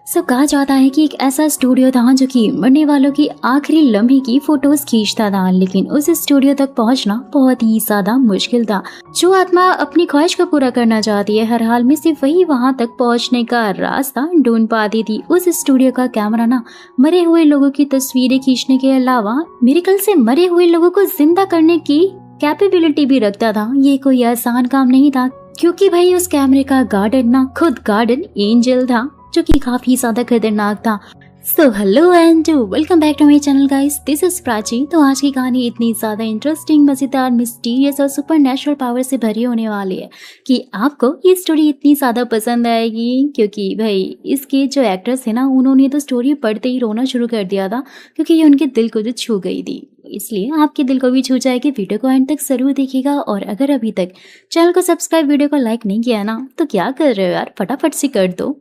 कहा जाता है कि एक ऐसा स्टूडियो था जो कि मरने वालों की आखिरी लम्हे की फोटोज खींचता था, लेकिन उस स्टूडियो तक पहुंचना बहुत ही ज्यादा मुश्किल था। जो आत्मा अपनी ख्वाहिश को पूरा करना चाहती है, हर हाल में सिर्फ वही वहां तक पहुंचने का रास्ता ढूंढ पाती थी। उस स्टूडियो का कैमरा ना मरे हुए लोगों की तस्वीरें खींचने के अलावा मिरेकल से मरे हुए लोगों को जिंदा करने की कैपेबिलिटी भी रखता था। ये कोई आसान काम नहीं था, क्योंकि भाई उस कैमरे का गार्डन ना खुद गार्डन एंजल था, जो कि काफी ज्यादा खतरनाक था। So hello and welcome back to my channel guys, this is Prachi. तो आज की कहानी इतनी ज्यादा इंटरेस्टिंग, मजेदार, मिस्टीरियस और सुपर नेचुरल पावर से भरी होने वाली है कि आपको ये स्टोरी इतनी ज्यादा पसंद आएगी, क्योंकि भाई इसके जो एक्टर्स है ना, उन्होंने तो स्टोरी पढ़ते ही रोना शुरू कर दिया था, क्योंकि ये उनके दिल को जो छू गई थी। इसलिए आपके दिल को भी छू जाएगी। वीडियो को एंड तक जरूर देखिएगा, और अगर अभी तक चैनल को सब्सक्राइब, वीडियो को लाइक नहीं किया ना, तो क्या कर रहे हो यार, फटाफट से कर दो।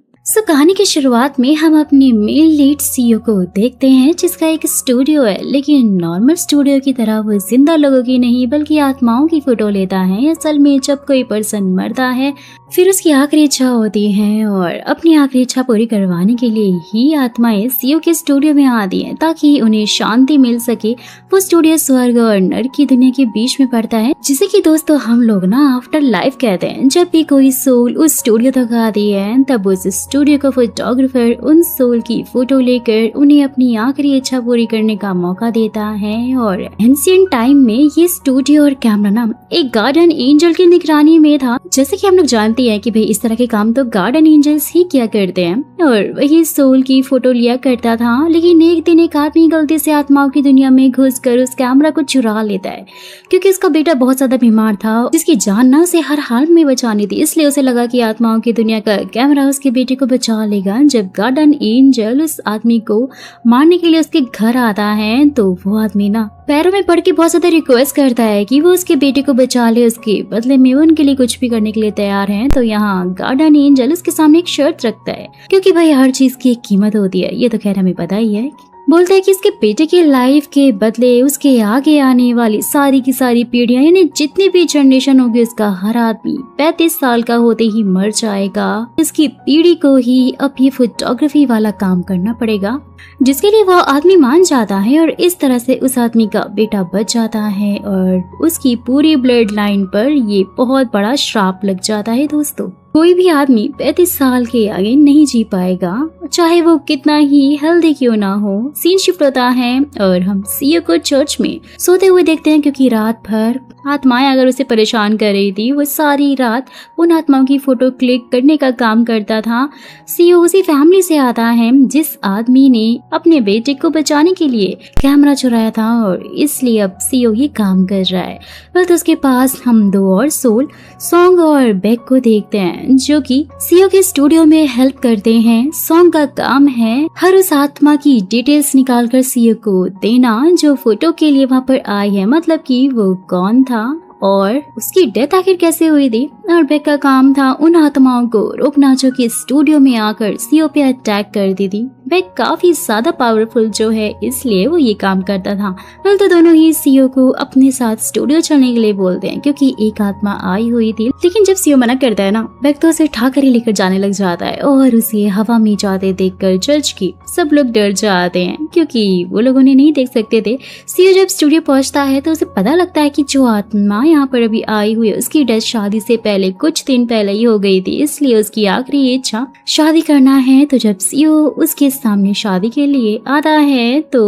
कहानी की शुरुआत में हम अपने मेल लीड सीईओ को देखते हैं, जिसका एक स्टूडियो है, लेकिन नॉर्मल स्टूडियो की तरह वो जिंदा लोगों की नहीं बल्कि आत्माओं की फोटो लेता है। असल में जब कोई पर्सन मरता है, फिर उसकी आखिरी इच्छा होती है, और अपनी आखिरी इच्छा पूरी करवाने के लिए ही आत्माएं सीईओ के स्टूडियो में आती हैं, ताकि उन्हें शांति मिल सके। वो स्टूडियो स्वर्ग और नर्क की दुनिया के बीच में पड़ता है, जिसे कि दोस्तों हम लोग ना आफ्टर लाइफ कहते हैं। जब भी कोई सोल उस स्टूडियो तक आती है, तब उस स्टूडियो का फोटोग्राफर उन सोल की फोटो लेकर उन्हें अपनी आखिरी इच्छा पूरी करने का मौका देता है। और एंशिएंट टाइम में ये स्टूडियो और कैमरा ना एक गार्डन एंजल की निगरानी में था। जैसे कि हम लोग जानते हैं कि भाई इस तरह के काम तो गार्डन एंजल्स ही किया करते हैं, और वही सोल की फोटो लिया करता था। लेकिन एक दिन एक आदमी गलती से आत्माओं की दुनिया में घुसकर उस कैमरा को चुरा लेता है, क्योंकि उसका बेटा बहुत ज्यादा बीमार था, जिसकी जान ना उसे हर हाल में बचानी थी। इसलिए उसे लगा कि आत्माओं की दुनिया का कैमरा उसके बेटे को बचा लेगा। जब गार्डन एंजल उस आदमी को मारने के लिए उसके घर आता है, तो वो आदमी ना पैरों में पड़ के बहुत ज्यादा रिक्वेस्ट करता है कि वो उसके बेटे को बचा ले। उसके बदले में वो उनके लिए कुछ भी करने के लिए तैयार है। तो यहाँ गार्डन एंजल उसके सामने एक शर्त रखता है, क्योंकि भाई हर चीज की एक कीमत होती है, ये तो खैर हमें पता ही है। बोलते हैं कि इसके बेटे के लाइफ के बदले उसके आगे आने वाली सारी की सारी पीढ़ियां, यानी जितनी भी जनरेशन होगी, उसका हर आदमी 35 साल का होते ही मर जाएगा। इसकी पीढ़ी को ही अब ये फोटोग्राफी वाला काम करना पड़ेगा, जिसके लिए वो आदमी मान जाता है। और इस तरह से उस आदमी का बेटा बच जाता है, और उसकी पूरी ब्लड लाइन पर ये बहुत बड़ा श्राप लग जाता है। दोस्तों, कोई भी आदमी 35 साल के आगे नहीं जी पाएगा, चाहे वो कितना ही हेल्दी क्यों ना हो। सीन शिफ्ट होता है और हम सीईओ को चर्च में सोते हुए देखते हैं, क्योंकि रात भर आत्माएं अगर उसे परेशान कर रही थी, वो सारी रात उन आत्माओं की फोटो क्लिक करने का काम करता था। सीईओ उसी फैमिली से आता है जिस आदमी ने अपने बेटे को बचाने के लिए कैमरा चुराया था, और इसलिए अब सीईओ ये काम कर रहा है। बस उसके पास हम दो और सोल, सॉन्ग और बेक को देखते हैं, जो कि सीईओ के स्टूडियो में हेल्प करते हैं। सॉन्ग का काम है हर उस आत्मा की डिटेल्स निकालकर सीईओ को देना जो फोटो के लिए वहाँ पर आई है, मतलब कि वो कौन था और उसकी डेथ आखिर कैसे हुई थी। और बेक का काम था उन आत्माओं को रोकना जो कि स्टूडियो में आकर सीईओ पे अटैक कर दी थी। बेक काफी ज्यादा पावरफुल जो है, इसलिए वो ये काम करता था। तो दोनों ही सीईओ को अपने साथ स्टूडियो चलने के लिए बोलते हैं, क्योंकि एक आत्मा आई हुई थी। लेकिन जब सीईओ मना करता है ना, बेक तो उसे उठाकर ही लेकर जाने लग जाता है, और उसे हवा में जाते देखकर जज की सब लोग डर जाते हैं, क्योंकि वो लोग उन्हें नहीं देख सकते थे। सीईओ जब स्टूडियो पहुंचता है, तो उसे पता लगता है कि जो आत्मा यहाँ पर अभी आई हुई है, उसकी डेथ शादी से पहले कुछ दिन पहले ही हो गई थी, इसलिए उसकी आखिरी इच्छा शादी करना है। तो जब सीईओ उसके सामने शादी के लिए आता है, तो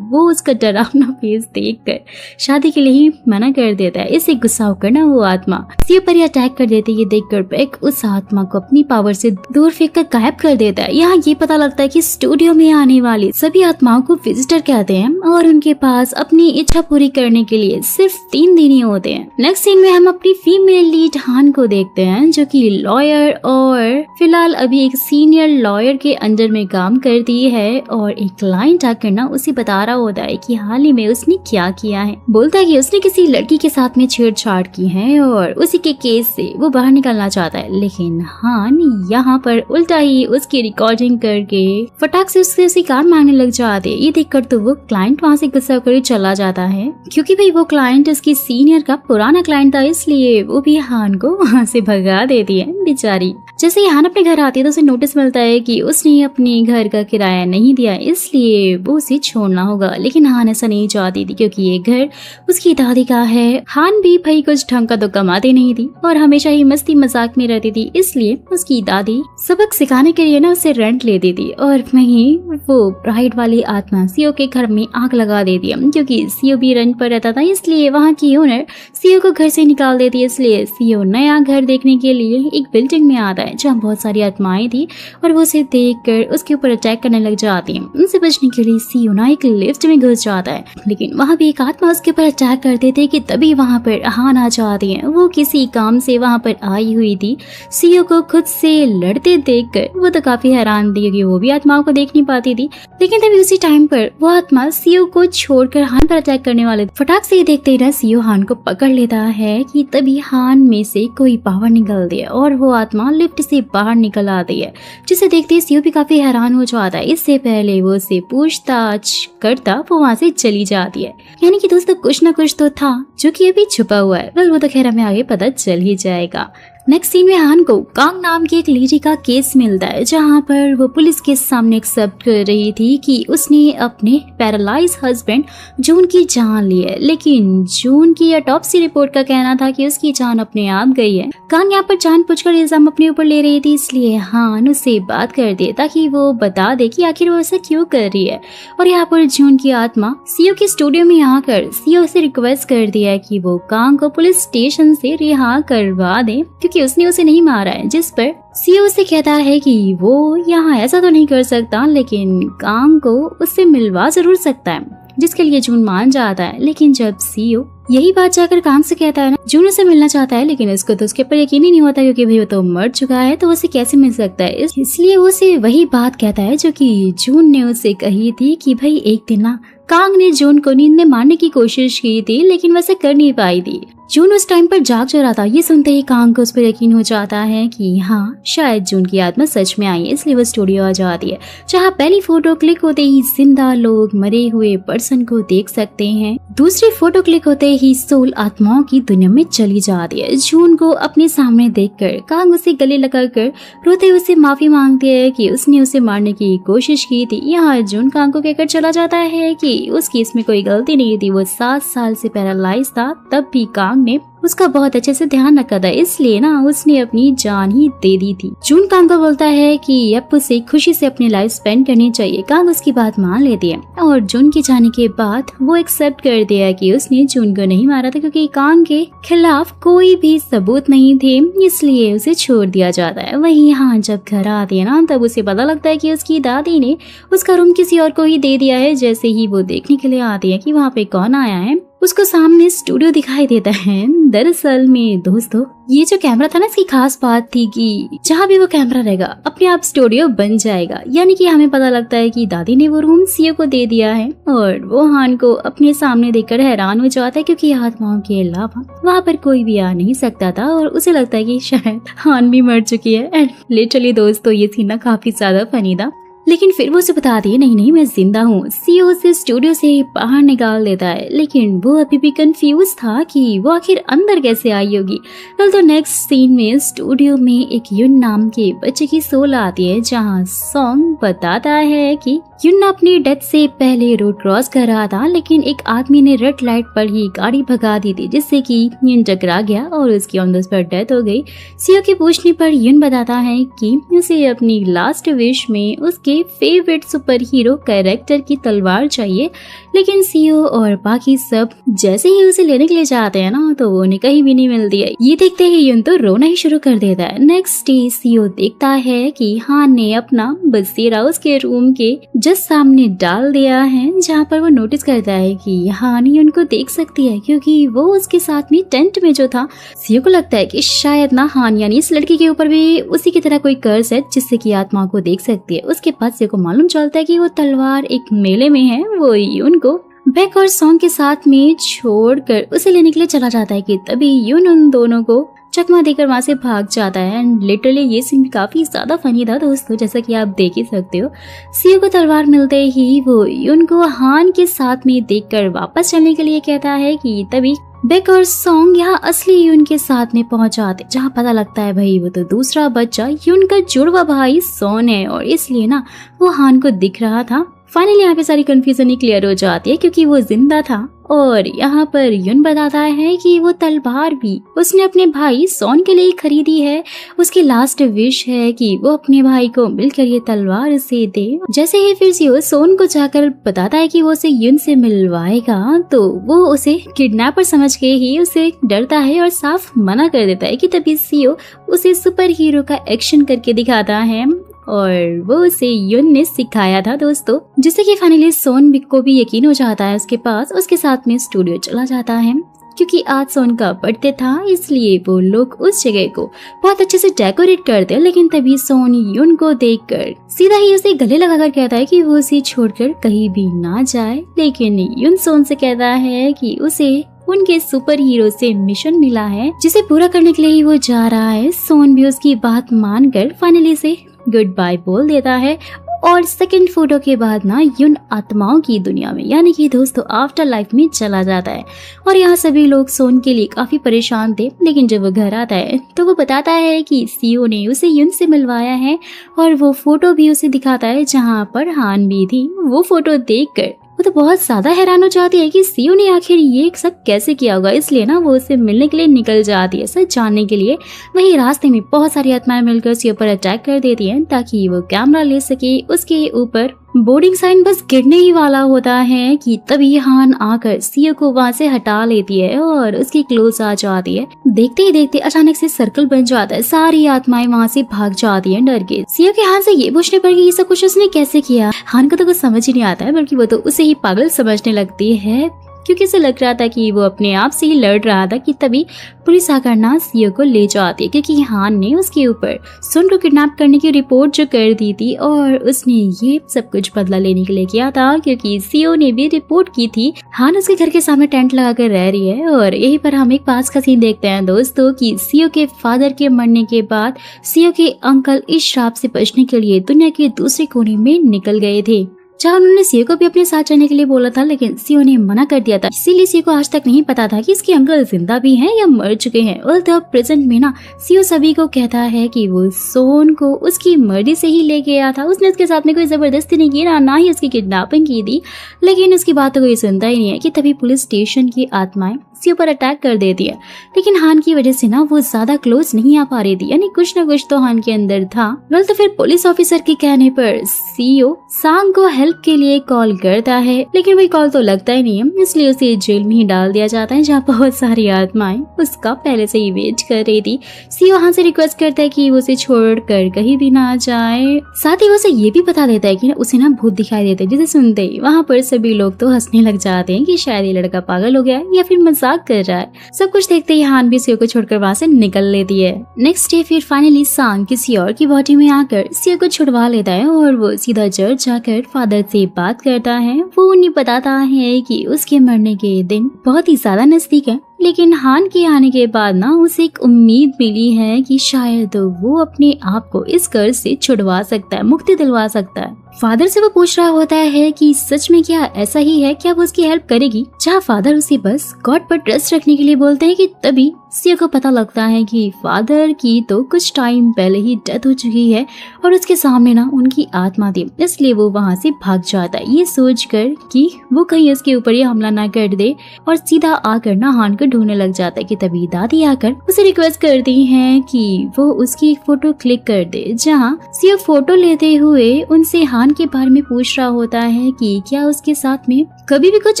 वो उसका डरावना फेस देखकर शादी के लिए ही मना कर देता है। इससे गुस्सा होकर ना वो आत्मा सीईओ पर ही अटैक कर देती है। ये देखकर बेक उस आत्मा को अपनी पावर से दूर फेंक कर गायब कर देता है। यहाँ ये पता लगता है कि स्टूडियो में आने वाली सभी आत्माओं को विजिटर कहते हैं, और उनके पास अपनी इच्छा पूरी करने के लिए सिर्फ 3 दिन ही होते हैं। नेक्स्ट सीन में हम अपनी फीमेल लीड हान को देखते हैं, जो कि लॉयर और फिलहाल अभी एक सीनियर लॉयर के अंडर में काम करती होती है और एक क्लाइंट आकर ना उसे बता रहा होता है कि हाल ही में उसने क्या किया है। बोलता है कि उसने किसी लड़की के साथ में छेड़छाड़ की है और उसी के केस से वो बाहर निकलना चाहता है। लेकिन हान यहाँ पर उल्टा ही उसकी रिकॉर्डिंग करके फटाक से उससे उसी कार मांगने लग जाते। ये देखकर तो वो क्लाइंट वहाँ से गुस्सा कर चला जाता है, क्योंकि भाई वो क्लाइंट उसकी सीनियर का पुराना क्लाइंट था, इसलिए वो भी हान को वहाँ से भगा देती है बेचारी। जैसे ही हान अपने घर आती है तो उसे नोटिस मिलता है कि उसने अपने घर का किराया नहीं दिया, इसलिए वो उसे छोड़ना होगा। लेकिन हान ऐसा नहीं चाहती थी, क्योंकि ये घर उसकी दादी का है। हान भी भाई कुछ ढंग का तो कमाती नहीं थी और हमेशा ही मस्ती मजाक में रहती थी, इसलिए उसकी दादी सबक सिखाने के लिए ना उसे रेंट लेती थी। और वहीं वो प्राइड वाली आत्मा सीओ के घर में आग लगा देती है, क्योंकि सीओ भी रेंट पर रहता था, इसलिए वहाँ की ओनर सीओ को घर से निकाल देती है। इसलिए सीओ नया घर देखने के लिए एक बिल्डिंग में आता है जहाँ बहुत सारी आत्माएं थी और वो उसे देखकर उसके ऊपर अटैक करने लग जाती है। उनसे बचने के लिए सीओ ना एक लिफ्ट में घुस जाता है, लेकिन वहाँ भी एक आत्मा उसके ऊपर अटैक करते थे कि तभी वहाँ पर हान आ जाती है। वो किसी काम से वहाँ पर आई हुई थी। सीओ को खुद से लड़ते देखकर वो तो काफी हैरान थी, क्योंकि वो भी आत्माओं को देख नहीं पाती थी। लेकिन तभी उसी टाइम पर वो आत्मा सीओ को छोड़कर हान पर अटैक करने वाले फटाक से देखते ही ना सीओ हान को पकड़ लेता है कि तभी हान में से कोई पावर निकलती है और वो आत्मा लिफ्ट से बाहर निकल आती है, जिसे देखते ही सीओ भी काफी हैरान हो जाता है। इससे पहले वो उसे पूछताछ करता वो वहाँ से चली जाती है। यानी कि दोस्तों कुछ ना कुछ तो था जो कि अभी छुपा हुआ है, वो तो खैर हमें आगे पता चल ही जाएगा। नेक्स्ट सीन में हान को कांग नाम की एक लेडी का केस मिलता है, जहां पर वो पुलिस के सामने एक्सेप्ट कर रही थी कि उसने अपने पैरालाइज हस्बैंड जून की जान ली है। लेकिन जून की ऑटोप्सी रिपोर्ट का कहना था कि उसकी जान अपने आप गई है। कांग यहाँ पर जानबूझकर इल्जाम अपने ऊपर ले रही थी, इसलिए हान उससे बात कर दे ताकि वो बता दे कि आखिर वो ऐसा क्यों कर रही है। और यहाँ पर जून की आत्मा सीओ के स्टूडियो में आकर सीओ से रिक्वेस्ट कर दिया है कि वो कांग को पुलिस स्टेशन से रिहा करवा दे, क्योंकि उसने उसे नहीं मारा है। जिस पर सीओ से कहता है कि वो यहाँ ऐसा तो नहीं कर सकता, लेकिन कांग को उससे मिलवा जरूर सकता है, जिसके लिए जून मान जाता है। लेकिन जब सीओ यही बात जाकर कांग से कहता है ना, जून उसे मिलना चाहता है, लेकिन उसको तो उसके ऊपर यकीन ही नहीं होता, क्योंकि भाई वो तो मर चुका है, तो उसे कैसे मिल सकता है। इसलिए वो उसे वही बात कहता है जो कि जून ने उसे कही थी कि भाई एक दिन ना कांग ने जून को नींद में मारने की कोशिश की थी, लेकिन वैसे कर नहीं पाई थी। जून उस टाइम पर जाग रहा था। ये सुनते ही कांग को उस पर यकीन हो जाता है कि हाँ शायद जून की आत्मा सच में आई है, इसलिए वो स्टूडियो आ जाती है, जहाँ पहली फोटो क्लिक होते ही जिंदा लोग मरे हुए पर्सन को देख सकते हैं। दूसरी फोटो क्लिक होते ही सोल आत्माओं की दुनिया में चली जाती है। जून को अपने सामने देखकर कांग उसे गले लगाकर रोते हुए माफी मांगती है कि उसने उसे मारने की कोशिश की थी। यहाँ जून कांग को कहकर चला जाता है कि उसकी इसमें कोई गलती नहीं थी, वो 7 साल से पैरालाइज था, तब भी कांग ने उसका बहुत अच्छे से ध्यान रखा था, इसलिए ना उसने अपनी जान ही दे दी थी। जून कांग को बोलता है कि अब उसे खुशी से अपनी लाइफ स्पेंड करनी चाहिए। कांग उसकी बात मान लेती है और जून के जाने के बाद वो एक्सेप्ट कर दिया कि उसने जून को नहीं मारा था, क्योंकि कांग के खिलाफ कोई भी सबूत नहीं थे, इसलिए उसे छोड़ दिया जाता है। वहीं हाँ जब घर आती है ना, तब उसे पता लगता है कि उसकी दादी ने उसका रूम किसी और को ही दे दिया है। जैसे ही वो देखने के लिए आती है कि वहाँ पे कौन आया है, उसको सामने स्टूडियो दिखाई देता है। दरअसल में दोस्तों ये जो कैमरा था ना, इसकी खास बात थी कि जहाँ भी वो कैमरा रहेगा अपने आप स्टूडियो बन जाएगा। यानी कि हमें पता लगता है कि दादी ने वो रूम सीओ को दे दिया है और वो हान को अपने सामने देखकर हैरान हो जाता है, क्योंकि आत्माओं के अलावा वहाँ पर कोई भी आ नहीं सकता था और उसे लगता है कि शायद हान भी मर चुकी है। एंड लिटरली दोस्तों ये सीन ना काफी ज्यादा फनी था। लेकिन फिर वो उसे बता दिए नहीं मैं जिंदा हूँ। सीओ से स्टूडियो से बाहर निकाल देता है, लेकिन वो अभी भी कंफ्यूज था कि वो आखिर अंदर कैसे आई होगी। कल तो नेक्स्ट सीन में स्टूडियो में एक युन नाम के बच्चे की सोल आती है, जहाँ सॉन्ग बताता है कि युन अपनी डेथ से पहले रोड क्रॉस कर रहा था, लेकिन एक आदमी ने रेड लाइट पर ही गाड़ी भगा दी थी, जिससे कि युन टकरा गया और उसकी ऑन द स्पॉट डेथ हो गई। सीओ के पूछने पर युन बताता है कि उसे अपनी लास्ट विश में उसके फेवरेट सुपर हीरो कैरेक्टर की तलवार चाहिए, लेकिन सीओ और बाकी सब जैसे ही उसे लेने के लिए जाते हैं ना, तो वो उन्हें कहीं भी नहीं मिलती है। ये देखते ही युन तो रोना ही शुरू कर देता है। नेक्स्ट डे सीओ देखता है कि हान ने अपना बसेरा उसके रूम के जस्ट सामने डाल दिया है, जहाँ पर वो नोटिस करता है कि हान ही उनको देख सकती है, क्योंकि वो उसके साथ में टेंट में जो था। सीओ को लगता है कि शायद ना हान यानी इस लड़की के ऊपर भी उसी की तरह कोई कर्ज है, जिससे कि आत्मा को देख सकती है। उसके बाद सियो को मालूम चलता है कि वो तलवार एक मेले में है। वो यून को बेक और सॉन्ग के साथ में छोड़कर उसे लेने के लिए चला जाता है कि तभी यून उन दोनों को चकमा देकर वहां से भाग जाता है। एंड लिटरली ये सीन काफी ज्यादा फनी था दोस्तों, जैसा कि आप देख ही सकते हो। सियो को तलवार मिलते ही वो यून को हान के साथ में देखकर वापस चलने के लिए कहता है कि तभी बेक और सॉन्ग यहाँ असली यून के साथ में पहुंच जाते, जहाँ पता लगता है भाई वो तो दूसरा बच्चा यून का जुड़वा भाई सोन है और इसलिए ना वो हान को दिख रहा था। फाइनली यहाँ पे सारी कंफ्यूजन ही क्लियर हो जाती है क्योंकि वो जिंदा था और यहाँ पर यून बताता है कि वो तलवार भी उसने अपने भाई सोन के लिए खरीदी है। उसकी लास्ट विश है कि वो अपने भाई को मिलकर ये तलवार उसे दे। जैसे ही फिर सियो सोन को जाकर बताता है कि वो उसे यून से मिलवाएगा तो वो उसे किडनैपर समझ के ही उसे डरता है और साफ मना कर देता है कि तभी सियो उसे सुपर हीरो का एक्शन करके दिखाता है और वो उसे यून ने सिखाया था दोस्तों, जिससे कि फाइनली सोन को भी यकीन हो जाता है उसके पास। उसके साथ में स्टूडियो चला जाता है क्योंकि आज सोन का बर्थडे था, इसलिए वो लोग उस जगह को बहुत अच्छे से डेकोरेट करते हैं। लेकिन तभी सोन यून को देखकर सीधा ही उसे गले लगाकर कहता है कि वो उसे छोड़कर कहीं भी ना जाए। लेकिन यून सोन से कहता है कि उसे उनके सुपर हीरो से मिशन मिला है जिसे पूरा करने के लिए ही वो जा रहा है। सोन भी उसकी बात मानकर फाइनली से गुड बाय बोल देता है और सेकंड फोटो के बाद ना यून आत्माओं की दुनिया में यानी कि दोस्तों आफ्टर लाइफ में चला जाता है। और यहाँ सभी लोग सोन के लिए काफी परेशान थे, लेकिन जब वो घर आता है तो वो बताता है कि सियो ने उसे यून से मिलवाया है और वो फोटो भी उसे दिखाता है जहाँ पर हान भी थी। वो फोटो देखकर वो तो बहुत ज्यादा हैरान हो जाती है कि सियो ने आखिर ये सब कैसे किया होगा, इसलिए ना वो उससे मिलने के लिए निकल जाती है सच जानने के लिए। वहीं रास्ते में बहुत सारी आत्माएं मिलकर सियो पर अटैक कर देती हैं ताकि वो कैमरा ले सके। उसके ऊपर बोर्डिंग साइन बस गिरने ही वाला होता है कि तभी हान आकर सियो को वहाँ से हटा लेती है और उसकी क्लोज आ जाती है। देखते ही देखते अचानक से सर्कल बन जाता है, सारी आत्माएं वहाँ से भाग जाती हैं डर के। सियो के हान से ये पूछने पर कि ये सब कुछ उसने कैसे किया, हान को तो कुछ समझ ही नहीं आता है, बल्कि वो तो उसे ही पागल समझने लगती है क्योंकि उसे लग रहा था कि वो अपने आप से ही लड़ रहा था। कि तभी पुलिस आकर ना सियो को ले जाती है क्योंकि हान ने उसके ऊपर सुन को किडनैप करने की रिपोर्ट जो कर दी थी और उसने ये सब कुछ बदला लेने के लिए किया था क्योंकि सियो ने भी रिपोर्ट की थी। हान उसके घर के सामने टेंट लगाकर रह रही है और यहीं पर हम एक पास का सीन देखते हैं दोस्तों कि सियो के फादर के मरने के बाद सियो के अंकल इस श्राप से बचने के लिए दुनिया के दूसरे कोने में निकल गए थे, जहाँ उन्होंने सियो को भी अपने साथ चलने के लिए बोला था, लेकिन सियो ने मना कर दिया था। इसीलिए सियो को आज तक नहीं पता था कि इसके अंकल जिंदा भी हैं या मर चुके हैं। और तो प्रेजेंट में ना सियो सभी को कहता है कि वो सोन को उसकी मर्जी से ही ले गया था, उसने उसके साथ में कोई जबरदस्ती नहीं की, ना ही उसकी किडनैपिंग की थी। लेकिन उसकी बात तो कोई सुनता ही नहीं है कि तभी पुलिस स्टेशन की आत्माएं सियो पर अटैक कर देती है। लेकिन हान की वजह से ना वो ज्यादा क्लोज नहीं आ पा रही थी, यानी कुछ ना कुछ तो हान के अंदर था। तो फिर पुलिस ऑफिसर के कहने पर सियो सांग को हेल्प के लिए कॉल करता है, लेकिन वही कॉल तो लगता ही नहीं है, इसलिए उसे जेल में ही डाल दिया जाता है जहाँ बहुत सारी आत्माएं उसका पहले से ही वेट कर रही थी। सियो हान से रिक्वेस्ट करता है कि वो उसे छोड़कर कहीं भी ना जाए। साथ ही वो उसे ये भी बता देता है कि उसे ना भूत दिखाई देते हैं, जिसे सुनते ही वहाँ पर सभी लोग तो हंसने लग जाते हैं कि शायद ये लड़का पागल हो गया या फिर मजाक कर रहा है। सब कुछ देखते ही हान भी सियो को छोड़कर वहाँ से निकल लेती है। नेक्स्ट डे फिर फाइनली सांग किसी और की बॉडी में आकर सियो को छुड़वा लेता है और वो सीधा चर्च जाकर फादर से बात करता है। वो उन्हें बताता है कि उसके मरने के दिन बहुत ही ज्यादा नजदीक है, लेकिन हान के आने के बाद ना उसे एक उम्मीद मिली है कि शायद वो अपने आप को इस कर्ज से छुड़वा सकता है, मुक्ति दिलवा सकता है। फादर से वो पूछ रहा होता है कि सच में क्या ऐसा ही है, क्या वो उसकी हेल्प करेगी, जहाँ फादर उसे बस गॉड पर ट्रस्ट रखने के लिए बोलते हैं। कि तभी सियो को पता लगता है कि फादर की तो कुछ टाइम पहले ही डेथ हो चुकी है और उसके सामने ना उनकी आत्मा थी, इसलिए वो वहाँ से भाग जाता है, ये सोचकर कि वो कहीं उसके ऊपर ये हमला ना कर दे, और सीधा आकर ना हान को ढूंढने लग जाता है। कि तभी दादी आकर उसे रिक्वेस्ट करती हैं कि वो उसकी एक फोटो क्लिक कर दे, जहाँ सियो फोटो लेते हुए उनसे हान के बारे में पूछ रहा होता है कि क्या उसके साथ में कभी भी कुछ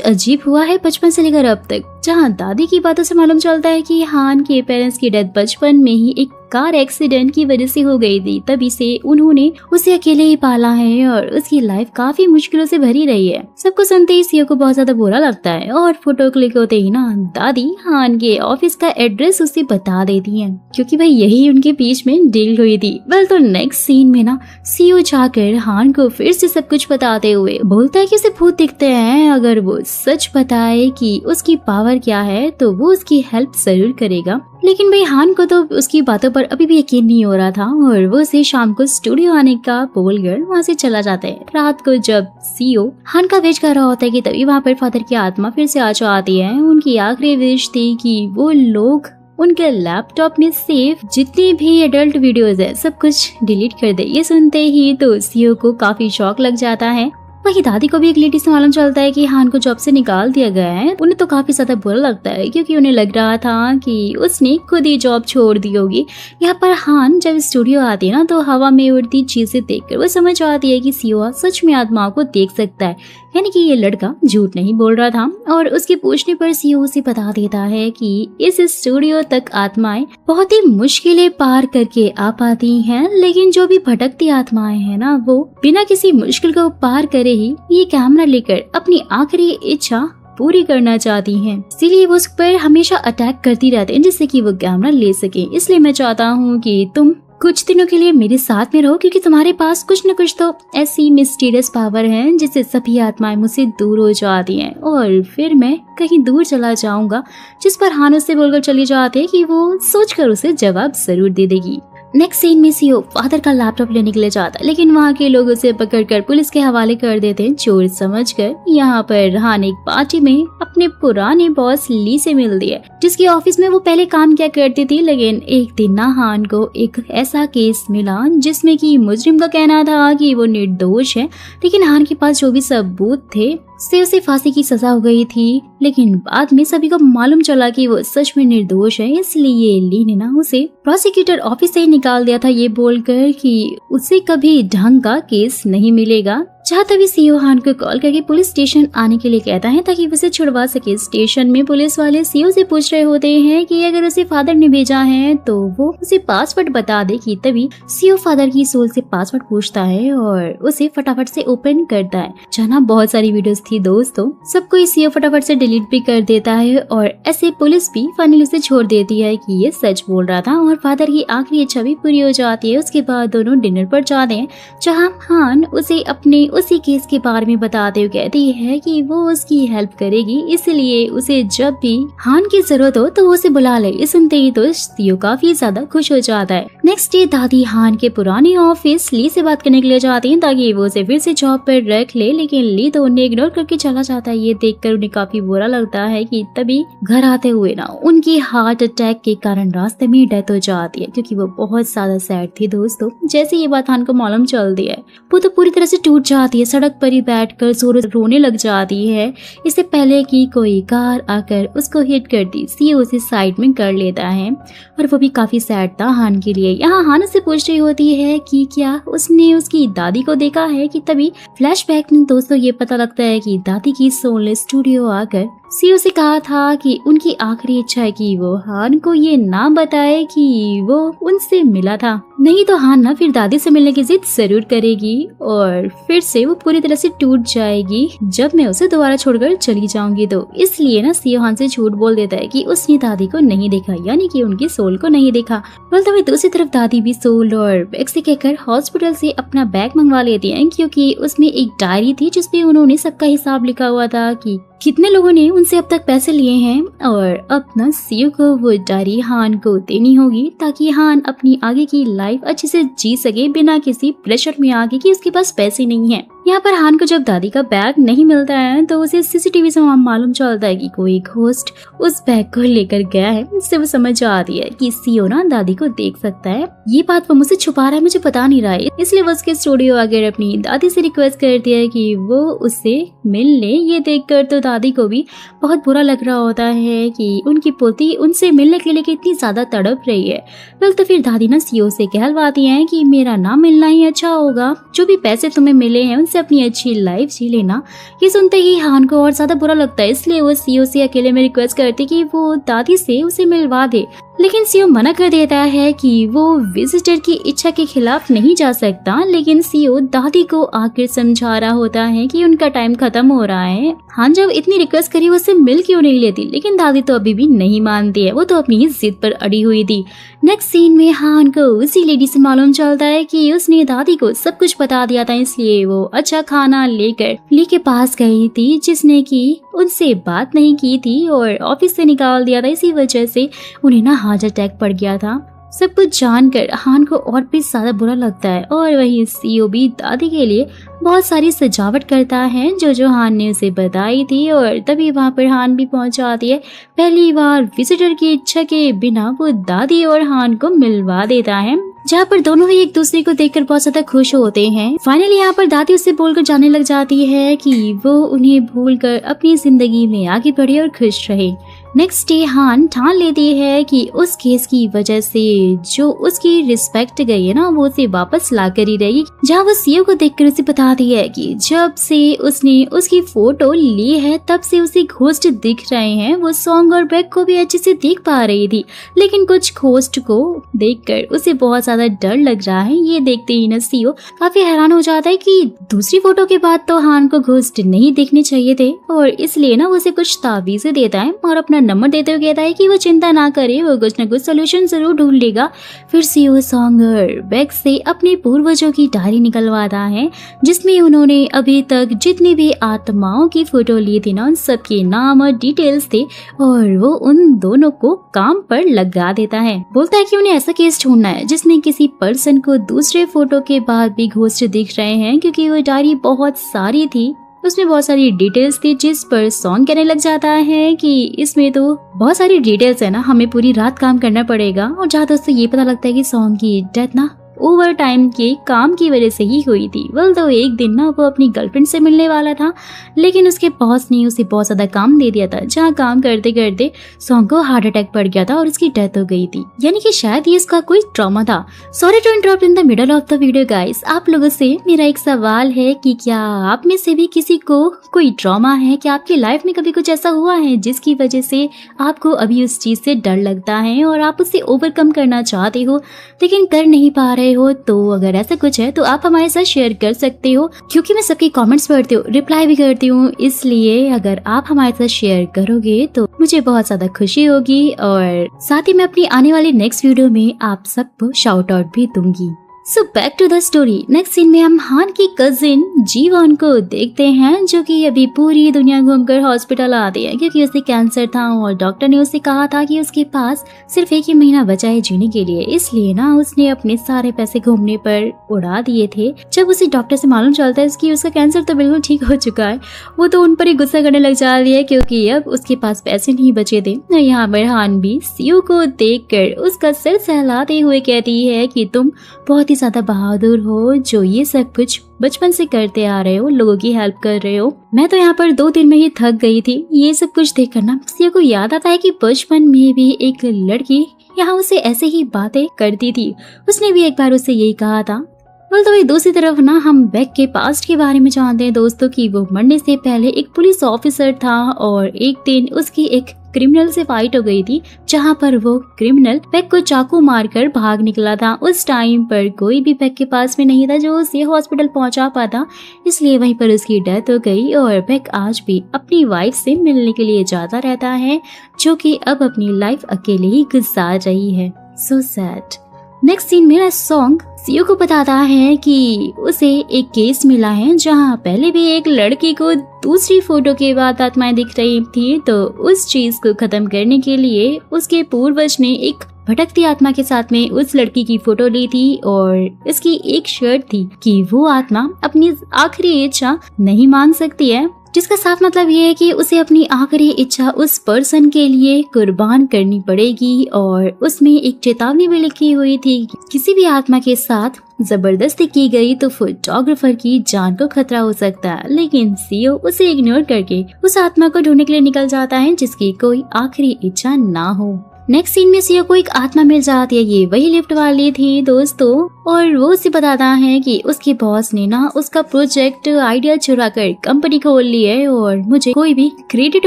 अजीब हुआ है बचपन से लेकर अब तक। जहाँ दादी की बातों से मालूम चलता है कि हान के पेरेंट्स की डेथ बचपन में ही एक कार एक्सीडेंट की वजह से हो गई थी, तभी से उन्होंने उसे अकेले ही पाला है और उसकी लाइफ काफी मुश्किलों से भरी रही है। सबको सुनते ही सियो को बहुत ज्यादा बुरा लगता है और फोटो क्लिक होते ही ना दादी हान के ऑफिस का एड्रेस उसे बता देती है, क्योंकि भाई यही उनके बीच में डील हुई थी। वेल तो नेक्स्ट सीन में ना सियो जाकर हान को फिर से सब कुछ बताते हुए बोलता है कि उसे भूत दिखते हैं, अगर वो सच बताए कि उसकी पावर क्या है तो वो उसकी हेल्प जरूर करेगा। लेकिन भाई हान को तो उसकी बातों पर अभी भी यकीन नहीं हो रहा था और वो उसे शाम को स्टूडियो आने का बोलकर वहाँ से चला जाता है। रात को जब सीओ हान का वेट कर रहा होता है कि तभी वहाँ पर फादर की आत्मा फिर से आ जाती है। उनकी आखिरी विश थी कि वो लोग उनके लैपटॉप में सेव जितनी भी एडल्ट वीडियोस है सब कुछ डिलीट कर दे। ये सुनते ही तो सीओ को काफी शॉक लग जाता है। वही दादी को भी एक लेडी से मालूम चलता है कि हान को जॉब से निकाल दिया गया है। उन्हें तो काफी ज्यादा बुरा लगता है क्योंकि उन्हें लग रहा था कि उसने खुद ही जॉब छोड़ दी होगी। यहाँ पर हान जब स्टूडियो आती है ना तो हवा में उड़ती चीजें देखकर वो समझ आती है कि सीओ सच में आत्माओं को देख सकता है, यानी कि ये लड़का झूठ नहीं बोल रहा था। और उसके पूछने पर सीओ उसे बता देता है कि इस स्टूडियो तक आत्माएं बहुत ही मुश्किलें पार करके आ पाती हैं, लेकिन जो भी भटकती आत्माएं हैं ना वो बिना किसी मुश्किल को पार करे ही ये कैमरा लेकर अपनी आखिरी इच्छा पूरी करना चाहती हैं। इसीलिए वो उस पर हमेशा अटैक करती रहते हैं जिससे कि वो कैमरा ले सके। इसलिए मैं चाहता हूँ कि तुम कुछ दिनों के लिए मेरे साथ में रहो, क्योंकि तुम्हारे पास कुछ न कुछ तो ऐसी मिस्टीरियस पावर है जिससे सभी आत्माएं मुझसे दूर हो जाती हैं और फिर मैं कहीं दूर चला जाऊंगा। जिस पर हान उससे बोलकर चली जाती है कि वो सोचकर उसे जवाब जरूर दे देगी। नेक्स्ट सीन में सीओ फादर का लैपटॉप लेने के लिए जाता है, लेकिन वहाँ के लोग उसे पकड़कर पुलिस के हवाले कर देते हैं चोर समझकर। यहाँ पर हान एक पार्टी में अपने पुराने बॉस ली से मिलती है, जिसकी ऑफिस में वो पहले काम किया करती थी। लेकिन एक दिन ना हान को एक ऐसा केस मिला जिसमें कि मुजरिम का कहना था कि वो निर्दोष है, लेकिन हान के पास जो भी सबूत थे से उसे फांसी की सजा हो गई थी। लेकिन बाद में सभी को मालूम चला कि वो सच में निर्दोष है, इसलिए ली ने ना उसे प्रोसिक्यूटर ऑफिस से निकाल दिया था, ये बोलकर कि उसे कभी ढंग का केस नहीं मिलेगा। जहाँ तभी सीओ हान को कॉल करके पुलिस स्टेशन आने के लिए कहता है ताकि उसे छुड़वा सके। स्टेशन में पुलिस वाले सीओ से पूछ रहे होते हैं कि अगर उसे फादर ने भेजा है तो वो उसे पासवर्ड बता दे। कि तभी सीओ फादर की सोल से पासवर्ड पूछता है और उसे फटाफट से ओपन करता है। जहाँ बहुत सारी वीडियोस थी दोस्तों, सबको सीओ फटाफट से डिलीट भी कर देता है और ऐसे पुलिस भी फाइनली उसे छोड़ देती है कि ये सच बोल रहा था और फादर की आखिरी इच्छा भी पूरी हो जाती है। उसके बाद दोनों डिनर पर जाते हैं, जहाँ हान उसे अपने उसी केस के बारे में बताते हुए कहती है कि वो उसकी हेल्प करेगी, इसलिए उसे जब भी हान की जरूरत हो तो वो उसे बुला ले। ये सुनते ही तो सीओ काफी ज्यादा खुश हो जाता है। नेक्स्ट डे दादी हान के पुराने ऑफिस ली से बात करने के लिए जाती है ताकि वो उसे फिर से जॉब पर रख ले, लेकिन ली तो उन्हें इग्नोर करके चला जाता है। ये देखकर उन्हें काफी बुरा लगता है कि तभी घर आते हुए ना उनकी हार्ट अटैक के कारण रास्ते में डेथ हो जाती है, क्योंकि वो बहुत ज्यादा सैड थी दोस्तों। जैसे ये बात हान को मालूम चलती है वो तो पूरी तरह से टूट जाती है, सड़क पर ही बैठकर जोरों से रोने लग जाती है। इससे पहले कि कोई कार आकर उसको हिट करती, सीओ उसे साइड में कर लेता है और वो भी काफी सैड था हान के लिए। यहाँ हान से पूछ रही होती है कि क्या उसने उसकी दादी को देखा है। कि तभी फ्लैशबैक में दोस्तों ये पता लगता है कि दादी की सोल ने स्टूडियो आकर सीओ से कहा था कि उनकी आखिरी इच्छा है कि वो हान को ये ना बताए कि वो उनसे मिला था, नहीं तो हान ना फिर दादी से मिलने की जिद जरूर करेगी और फिर से वो पूरी तरह से टूट जाएगी जब मैं उसे दोबारा छोड़कर चली जाऊंगी। तो इसलिए ना सीओ हान से झूठ बोल देता है कि उसने दादी को नहीं देखा, यानी कि उनकी सोल को नहीं देखा। बोलते दूसरी तरफ दादी भी सोल और बैग से कहकर हॉस्पिटल से अपना बैग मंगवा लेती है, क्योंकि उसमें एक डायरी थी जिसपे उन्होंने सबका हिसाब लिखा हुआ था कि कितने लोगों ने उनसे अब तक पैसे लिए हैं और अब ना सीओ को वो डायरी हान को देनी होगी ताकि हान अपनी आगे की लाइफ अच्छे से जी सके बिना किसी प्रेशर में आगे कि उसके पास पैसे नहीं है। यहाँ पर हान को जब दादी का बैग नहीं मिलता है तो उसे सीसीटीवी से मालूम चलता है कि कोई घोस्ट उस बैग को लेकर गया है। इससे वो समझ आती है कि सीओ ना दादी को देख सकता है, ये बात वो मुझसे छुपा रहा है, मुझे पता नहीं रहा है। इसलिए वो उसके स्टूडियो आकर अपनी दादी से रिक्वेस्ट करती है कि वो उससे मिल ले। ये देखकर तो दादी को भी बहुत बुरा लग रहा होता है कि उनकी पोती उनसे मिलने के लिए कितनी ज्यादा तड़प रही है। तो फिर दादी ना सीओ से कहलवाती है कि मेरा ना मिलना ही अच्छा होगा, जो भी पैसे तुम्हें मिले हैं से अपनी अच्छी लाइफ जी लेना। ये सुनते ही हान को और ज्यादा बुरा लगता है, इसलिए वो सीओ से अकेले में रिक्वेस्ट करती कि वो दादी से उसे मिलवा दे, लेकिन सीओ मना कर देता है कि वो विजिटर की इच्छा के खिलाफ नहीं जा सकता। लेकिन सीओ दादी को आखिर समझा रहा होता है कि उनका टाइम खत्म हो रहा है। हान जब इतनी रिक्वेस्ट करी उससे मिल क्यों नहीं लेती, लेकिन दादी तो अभी भी नहीं मानती है, वो तो अपनी जिद पर अड़ी हुई थी। नेक्स्ट सीन में हान को उसी लेडी से मालूम चलता है कि उसने दादी को सब कुछ बता दिया था, इसलिए वो अच्छा खाना लेकर ली के पास गई थी, जिसने की उनसे बात नहीं की थी और ऑफिस से निकाल दिया था। इसी वजह से उन्हें ना हार्ट अटैक पड़ गया था। सब कुछ जानकर हान को और भी ज्यादा बुरा लगता है और वही सीओ भी दादी के लिए बहुत सारी सजावट करता है जो हान ने उसे बताई थी। और तभी वहाँ पर हान भी पहुंच जाती है। पहली बार विजिटर की इच्छा के बिना वो दादी और हान को मिलवा देता है, जहाँ पर दोनों ही एक दूसरे को देखकर बहुत ज्यादा खुश होते हैं। फाइनली यहाँ पर दादी उससे बोलकर जाने लग जाती है कि वो उन्हें भूलकर अपनी जिंदगी में आगे बढ़े और खुश रहे। नेक्स्ट डे हान ठान लेती है कि उस केस की वजह से जो उसकी रिस्पेक्ट गई है ना, वो उसे वापस ला कर ही रहेगी। जहाँ वो सीओ को देखकर उसे बताती है कि जब से उसने उसकी फोटो ली है तब से उसे घोस्ट दिख रहे हैं। वो सॉन्ग और बैग को भी अच्छे से देख पा रही थी, लेकिन कुछ घोस्ट को देखकर उसे बहुत ज्यादा डर लग रहा है। ये देखते ही ना सीओ काफी हैरान हो जाता है कि दूसरी फोटो के बाद तो हान को घोस्ट नहीं देखने चाहिए थे, और इसलिए ना वो उसे कुछ तावीज़ें देता है और अपना नंबर देते हुए कहता है कि वो चिंता ना करे, वो कुछ न कुछ सोल्यूशन जरूर ढूंढ लेगा। फिर सीओ सॉन्ग और बैग से अपने पूर्वजों की डायरी निकलवाता है, जिसमें उन्होंने अभी तक जितनी भी आत्माओं की फोटो ली थी ना, उन सबके नाम और डिटेल्स थे, और वो उन दोनों को काम पर लगा देता है। बोलता है कि उन्हें ऐसा केस ढूंढना है जिसमें किसी पर्सन को दूसरे फोटो के बाद भी घोस्ट दिख रहे हैं, क्योंकि वो डायरी बहुत सारी थी, उसमें बहुत सारी डिटेल्स थी। जिस पर सॉन्ग कहने लग जाता है कि इसमें तो बहुत सारी डिटेल्स है ना, हमें पूरी रात काम करना पड़ेगा। और जहाँ दोस्तों ये पता लगता है कि सॉन्ग की डेथ ना ओवर टाइम के काम की वजह से ही हुई थी। तो एक दिन ना वो अपनी गर्लफ्रेंड से मिलने वाला था, लेकिन उसके बॉस ने उसे बहुत ज्यादा काम दे दिया था, जहाँ काम करते करते सॉन्ग को हार्ट अटैक पड़ गया था और उसकी डेथ हो गई थी। यानी कि शायद ये इसका कोई ट्रॉमा था। Sorry to interrupt in the middle of the video guys. आप लोगों से मेरा एक सवाल है कि क्या आप में से भी किसी को कोई ट्रॉमा है? क्या आपकी लाइफ में कभी कुछ ऐसा हुआ है जिसकी वजह से आपको अभी उस चीज से डर लगता है और आप उसे ओवरकम करना चाहते हो लेकिन कर नहीं पा रहे हो? तो अगर ऐसा कुछ है तो आप हमारे साथ शेयर कर सकते हो, क्योंकि मैं सबके कमेंट्स पढ़ती हूँ, रिप्लाई भी करती हूँ। इसलिए अगर आप हमारे साथ शेयर करोगे तो मुझे बहुत ज्यादा खुशी होगी, और साथ ही मैं अपनी आने वाली नेक्स्ट वीडियो में आप सबको शाउट आउट भी दूंगी। So back to the story. Next scene में हम हान की कजिन जीवॉन को देखते हैं, जो कि अभी पूरी दुनिया घूमकर हॉस्पिटल आती है, क्योंकि उसे कैंसर था और डॉक्टर ने उसे कहा था कि उसके पास सिर्फ 1 ही महीना बचा है जीने के लिए। इसलिए ना उसने अपने सारे पैसे घूमने पर उड़ा दिए थे। जब उसे डॉक्टर से मालूम चलता है कि उसका कैंसर तो बिल्कुल ठीक हो चुका है, वो तो उन पर ही गुस्सा करने लग जाती है, क्योंकि अब उसके पास पैसे नहीं बचे थे। यहाँ पर हान भी सीओ को देख कर उसका सिर सहलाते हुए कहती है कि तुम बहुत ज्यादा बहादुर हो, जो ये सब कुछ बचपन से करते आ रहे हो, लोगों की हेल्प कर रहे हो। मैं तो यहाँ पर 2 दिन में ही थक गई थी। ये सब कुछ देखकर ना सीओ को याद आता है कि बचपन में भी एक लड़की यहाँ उसे ऐसे ही बातें करती थी, उसने भी एक बार उसे यही कहा था। तो वही दूसरी तरफ ना हम बेक के पास्ट के बारे में जानते हैं दोस्तों, कि वो मरने से पहले एक पुलिस ऑफिसर था और एक दिन उसकी एक क्रिमिनल से फाइट हो गई थी, जहां पर वो क्रिमिनल बेक को चाकू मारकर भाग निकला था। उस टाइम पर कोई भी बेक के पास में नहीं था जो उसे हॉस्पिटल पहुंचा पाता, इसलिए वहीं पर उसकी डेथ हो गई। और बेक आज भी अपनी वाइफ से मिलने के लिए जाता रहता है, जो कि अब अपनी लाइफ अकेले ही गुजार रही है। So sad. नेक्स्ट सीन मेरा सॉन्ग सीओ को बताता है कि उसे एक केस मिला है, जहां पहले भी एक लड़की को दूसरी फोटो के बाद आत्माएं दिख रही थी। तो उस चीज को खत्म करने के लिए उसके पूर्वज ने एक भटकती आत्मा के साथ में उस लड़की की फोटो ली थी, और इसकी एक शर्त थी कि वो आत्मा अपनी आखिरी इच्छा नहीं मांग सकती है, जिसका साफ मतलब ये है कि उसे अपनी आखिरी इच्छा उस पर्सन के लिए कुर्बान करनी पड़ेगी। और उसमें एक चेतावनी भी लिखी हुई थी, किसी भी आत्मा के साथ जबरदस्ती की गई तो फोटोग्राफर की जान को खतरा हो सकता है। लेकिन सीओ उसे इग्नोर करके उस आत्मा को ढूंढने के लिए निकल जाता है, जिसकी कोई आखिरी इच्छा ना हो। नेक्स्ट सीन में सीओ को एक आत्मा मिल जाती है, ये वही लिफ्ट वाली थी दोस्तों, और वो उसे बताता है कि उसके बॉस ने ना उसका प्रोजेक्ट आइडिया चुरा कर कंपनी खोल ली है और मुझे कोई भी क्रेडिट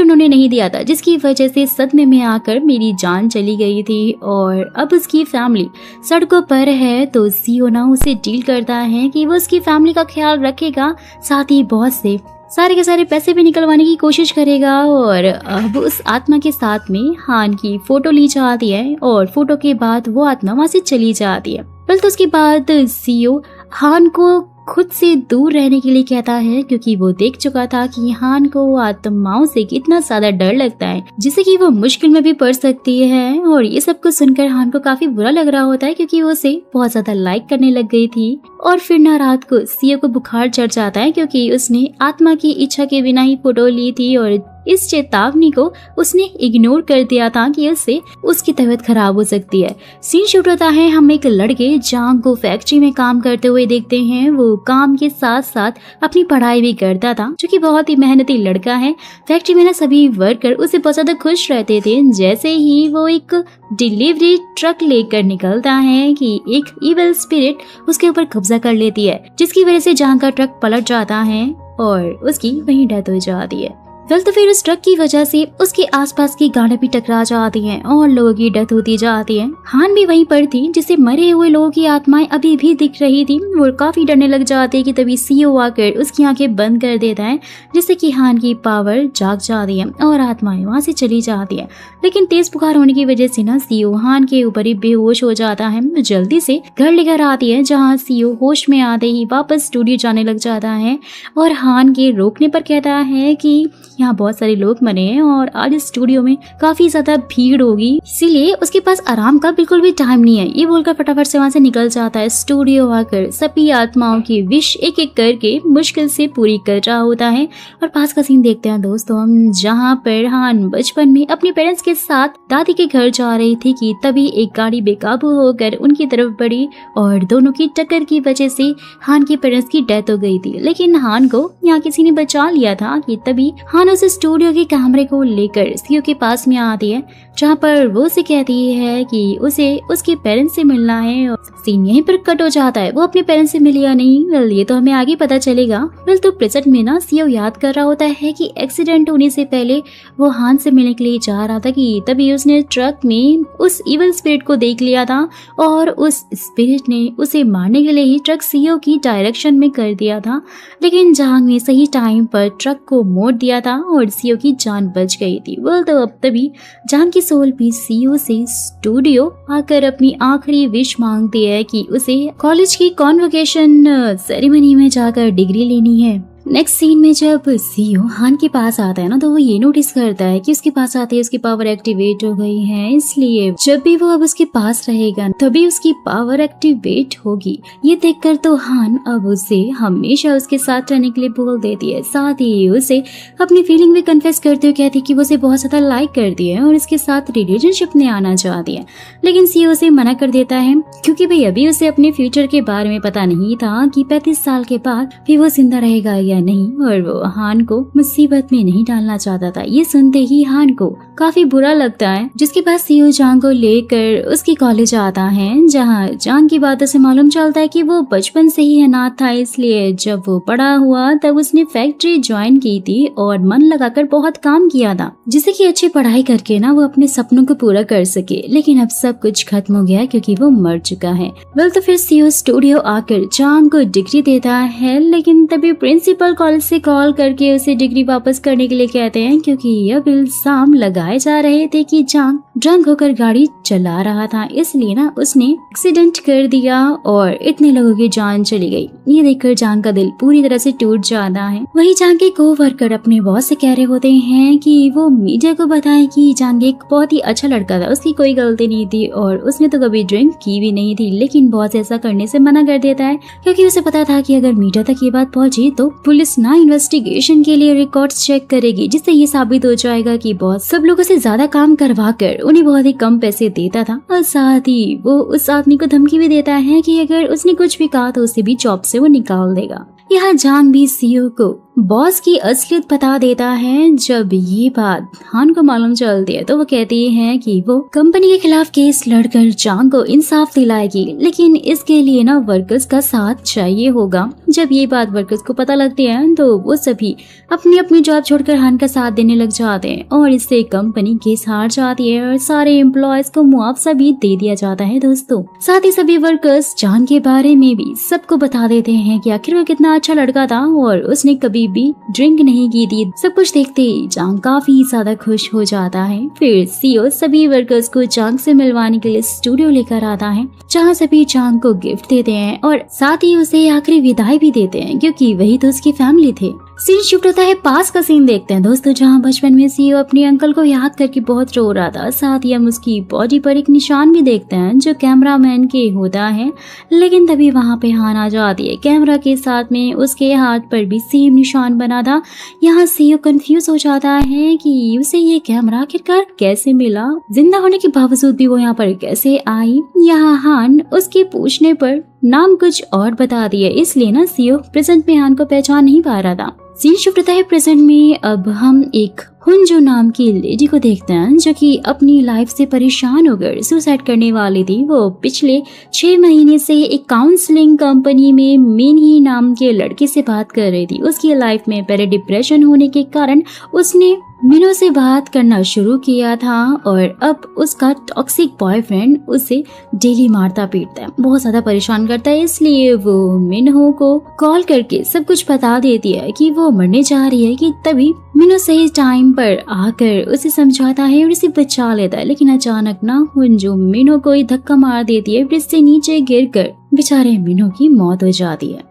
उन्होंने नहीं दिया था, जिसकी वजह से सदमे में आकर मेरी जान चली गई थी और अब उसकी फैमिली सड़कों पर है। तो सीओ ना उसे डील करता है कि वो उसकी फैमिली का ख्याल रखेगा, साथ ही बॉस से सारे के सारे पैसे भी निकलवाने की कोशिश करेगा। और अब उस आत्मा के साथ में हान की फोटो ली जाती है और फोटो के बाद वो आत्मा वहां से चली जाती है। तो उसके बाद सीओ हान को खुद से दूर रहने के लिए कहता है, क्योंकि वो देख चुका था कि हान को आत्माओं से कितना ज्यादा डर लगता है, जिससे कि वो मुश्किल में भी पड़ सकती है। और ये सब कुछ सुनकर हान को काफी बुरा लग रहा होता है, क्योंकि वो उसे बहुत ज्यादा लाइक करने लग गई थी। और फिर ना रात को सीओ को बुखार चढ़ जाता है, क्योंकि उसने आत्मा की इच्छा के बिना ही फोटो ली थी और इस चेतावनी को उसने इग्नोर कर दिया था कि उससे उसकी तबीयत खराब हो सकती है। सीन शूट होता है, हम एक लड़के जांग को फैक्ट्री में काम करते हुए देखते हैं। वो काम के साथ साथ अपनी पढ़ाई भी करता था, जो कि बहुत ही मेहनती लड़का है। फैक्ट्री में ना सभी वर्कर उसे बहुत ज्यादा खुश रहते थे। जैसे ही वो एक डिलीवरी ट्रक लेकर निकलता है कि एक इविल स्पिरिट उसके ऊपर कब्जा कर लेती है, जिसकी वजह से जांग का ट्रक पलट जाता है और उसकी वहीं डेथ हो जाती है। तो फिर उस ट्रक की वजह से उसके आसपास की गाड़ियां भी टकरा जाती हैं और लोगों की डेथ होती जाती है। हान भी वहीं पर थी, जिसे मरे हुए लोगों की आत्माएं अभी भी दिख रही थी। वो काफी डरने लग जाती है कि तभी सीओ आकर उसकी आंखें बंद कर देता है, जिससे कि हान की पावर जाग जाती है और आत्माएं वहां से चली जाती है। लेकिन तेज बुखार होने की वजह से ना सीओ हान के ऊपर ही बेहोश हो जाता है। जल्दी से घर लेकर आती है, जहाँ सीओ होश में आते ही वापस स्टूडियो जाने लग जाता है और हान के रोकने पर कहता है कि यहाँ बहुत सारे लोग मरे हैं और आज स्टूडियो में काफी ज्यादा भीड़ होगी, इसीलिए उसके पास आराम का बिल्कुल भी टाइम नहीं है। ये बोलकर फटाफट से वहां से निकल जाता है। स्टूडियो आकर सभी आत्माओं की विश एक एक करके मुश्किल से पूरी कर रहा होता है। और पास का सीन देखते हैं दोस्तों हम, जहाँ पर हान बचपन में अपने पेरेंट्स के साथ दादी के घर जा रही थी कि तभी एक गाड़ी बेकाबू होकर उनकी तरफ बढ़ी और दोनों की टक्कर की वजह से हान के पेरेंट्स की डेथ हो गई थी। लेकिन हान को यहाँ किसी ने बचा लिया था कि तभी हान उस स्टूडियो के कैमरे को लेकर सीओ के पास में आती है, जहाँ पर वो उसे कहती है कि उसे उसके पेरेंट्स से मिलना है। और सीन यहीं पर कट हो जाता है। वो अपने पेरेंट्स से मिली या नहीं, वेल ये तो हमें आगे पता चलेगा। वेल तो प्रेजेंट में ना सीओ याद कर रहा होता है कि एक्सीडेंट होने से पहले वो हान से मिलने के लिए जा रहा था कि तभी उसने ट्रक में उस इविल स्पिरिट को देख लिया था और उस स्पिरिट ने उसे मारने के लिए ही ट्रक सीओ की डायरेक्शन में कर दिया था। लेकिन जांग ने सही टाइम पर ट्रक को मोड़ दिया था और सीओ की जान बच गई थी। वेल तो अब तभी जांग की सोल भी सीओ से स्टूडियो आकर अपनी आखिरी विश मांगती है कि उसे कॉलेज की कॉन्वोकेशन सेरेमनी में जाकर डिग्री लेनी है। नेक्स्ट सीन में जब सीओ हान के पास आता है ना, तो वो ये नोटिस करता है कि उसके पास आते ही उसकी पावर एक्टिवेट हो गई है, इसलिए जब भी वो अब उसके पास रहेगा तभी उसकी पावर एक्टिवेट होगी। ये देखकर तो हान अब उसे हमेशा उसके साथ रहने के लिए बोल देती है। साथ ही उसे अपनी फीलिंग भी कन्फेस करते हुए कहती है कि वो उसे बहुत ज्यादा लाइक करती है और इसके साथ रिलेशनशिप में आना चाहती है। लेकिन सीओ उसे मना कर देता है, क्योंकि भाई अभी उसे अपने फ्यूचर के बारे में पता नहीं था कि 35 साल के बाद भी वो जिंदा रहेगा या नहीं, और वो हान को मुसीबत में नहीं डालना चाहता था। ये सुनते ही हान को काफी बुरा लगता है, जिसके बाद सीओ जांग को लेकर उसकी कॉलेज आता है, जहाँ जांग की बातों से मालूम चलता है कि वो बचपन से ही अनाथ था, इसलिए जब वो बड़ा हुआ तब उसने फैक्ट्री ज्वाइन की थी और मन लगाकर बहुत काम किया था, जिससे कि अच्छी पढ़ाई करके ना वो अपने सपनों को पूरा कर सके। लेकिन अब सब कुछ खत्म हो गया क्योंकि वो मर चुका है। वेल तो फिर सीओ स्टूडियो आकर जांग को डिग्री देता है, लेकिन तभी प्रिंसिपल कॉलेज से कॉल करके उसे डिग्री वापस करने के लिए कहते हैं, क्योंकि अब इल्जाम लगाए जा रहे थे कि जांग ड्रंक होकर गाड़ी चला रहा था, इसलिए ना उसने एक्सीडेंट कर दिया और इतने लोगों की जान चली गई। ये देखकर जांग का दिल पूरी तरह से टूट जाता है। वही जांग के कोवर्कर अपने बॉस से कह रहे होते हैं कि वो मीडिया को बताए कि जांग एक बहुत ही अच्छा लड़का था, उसकी कोई गलती नहीं थी और उसने तो कभी ड्रिंक की भी नहीं थी। लेकिन बॉस ऐसा करने से मना कर देता है, क्योंकि उसे पता था कि अगर मीडिया तक ये बात पहुंची तो पुलिस ना इन्वेस्टिगेशन के लिए रिकॉर्ड्स चेक करेगी, जिससे ये साबित हो जाएगा कि बॉस सब लोगों से ज्यादा काम करवा कर उन्हें बहुत ही कम पैसे देता था। और साथ ही वो उस आदमी को धमकी भी देता है कि अगर उसने कुछ भी कहा तो उसे भी जॉब से वो निकाल देगा। यहाँ जांग भी सीओ को बॉस की असलियत बता देता है। जब ये बात हान को मालूम चलती है तो वो कहती है कि वो कंपनी के खिलाफ केस लड़कर चांग को इंसाफ दिलाएगी, लेकिन इसके लिए ना वर्कर्स का साथ चाहिए होगा। जब ये बात वर्कर्स को पता लगती है तो वो सभी अपनी अपनी जॉब छोड़कर हान का साथ देने लग जाते हैं और इससे कंपनी केस हार जाती है और सारे एम्प्लॉयज को मुआवजा भी दे दिया जाता है दोस्तों। साथ ही सभी वर्कर्स चांग के बारे में भी सबको बता देते हैं कि आखिर वो कितना अच्छा लड़का था और उसने कभी भी ड्रिंक नहीं की थी। सब कुछ देखते ही चांग काफी ज्यादा खुश हो जाता है। फिर सीईओ सभी वर्कर्स को चांग से मिलवाने के लिए स्टूडियो लेकर आता है, जहाँ सभी चांग को गिफ्ट देते हैं और साथ ही उसे आखिरी विदाई भी देते हैं, क्योंकि वही तो उसकी फैमिली थे। सीन शिफ्ट होता है पास का सीन देखते हैं दोस्तों, जहाँ बचपन में सीईओ अपने अंकल को याद करके बहुत रो रहा था। साथ ही हम उसकी बॉडी पर एक निशान भी देखते हैं जो कैमरामैन के होता है, लेकिन तभी वहाँ पे हान आ जाती है। कैमरा के साथ में उसके हाथ पर भी सेम निशान बना था। यहाँ सीईओ कंफ्यूज हो जाता है कि उसे ये कैमरा आखिरकार कैसे मिला, जिंदा होने के बावजूद भी वो यहाँ पर कैसे आई। यहाँ हान उसके पूछने पर नाम कुछ और बता दिया, इसलिए ना सीईओ प्रेजेंट में हान को पहचान नहीं पा रहा था। सीन शिफ्ट होता है प्रेजेंट में। अब हम एक हुंजू नाम की लेडी को देखते हैं जो कि अपनी लाइफ से परेशान होकर सुसाइड करने वाली थी। वो पिछले 6 महीने से एक काउंसलिंग कंपनी में मिनही नाम के लड़के से बात कर रही थी। उसकी लाइफ में पहले डिप्रेशन होने के कारण उसने मिनो से बात करना शुरू किया था और अब उसका टॉक्सिक बॉयफ्रेंड उसे डेली मारता पीटता है, बहुत ज्यादा परेशान करता है। इसलिए वो मिनहो को कॉल करके सब कुछ बता देती है कि वो मरने जा रही है कि तभी मिनो सही टाइम पर आकर उसे समझाता है और उसे बचा लेता है। लेकिन अचानक ना हुंजू मिनो को धक्का मार देती है, ब्रिज से नीचे गिरकर बेचारे मिनो की मौत हो जाती है।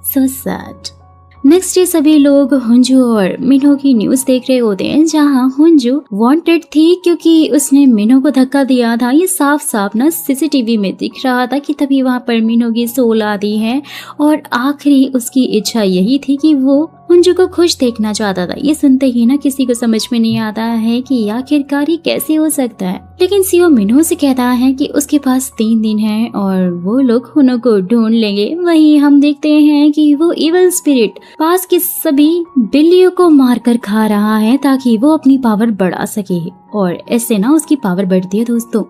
So sad. नेक्स्ट डे सभी लोग हुंजू और मिनो की न्यूज देख रहे होते हैं, जहां हुंजू वांटेड थी क्योंकि उसने मिनो को धक्का दिया था। ये साफ साफ ना सीसीटीवी में दिख रहा था कि तभी वहां पर मिनो की सोल आती है और आखिरी उसकी इच्छा यही थी कि वो हुंजू को खुश देखना चाहता था। ये सुनते ही ना किसी को समझ में नहीं आता है कि आखिरकार ये कैसे हो सकता है, लेकिन सीईओ मिनो से कहता है कि उसके पास 3 दिन है और वो लोग हुनो को ढूंढ लेंगे। वहीं हम देखते हैं कि वो इविल स्पिरिट पास के सभी बिल्लियों को मारकर खा रहा है ताकि वो अपनी पावर बढ़ा सके और ऐसे ना उसकी पावर बढ़ती है दोस्तों।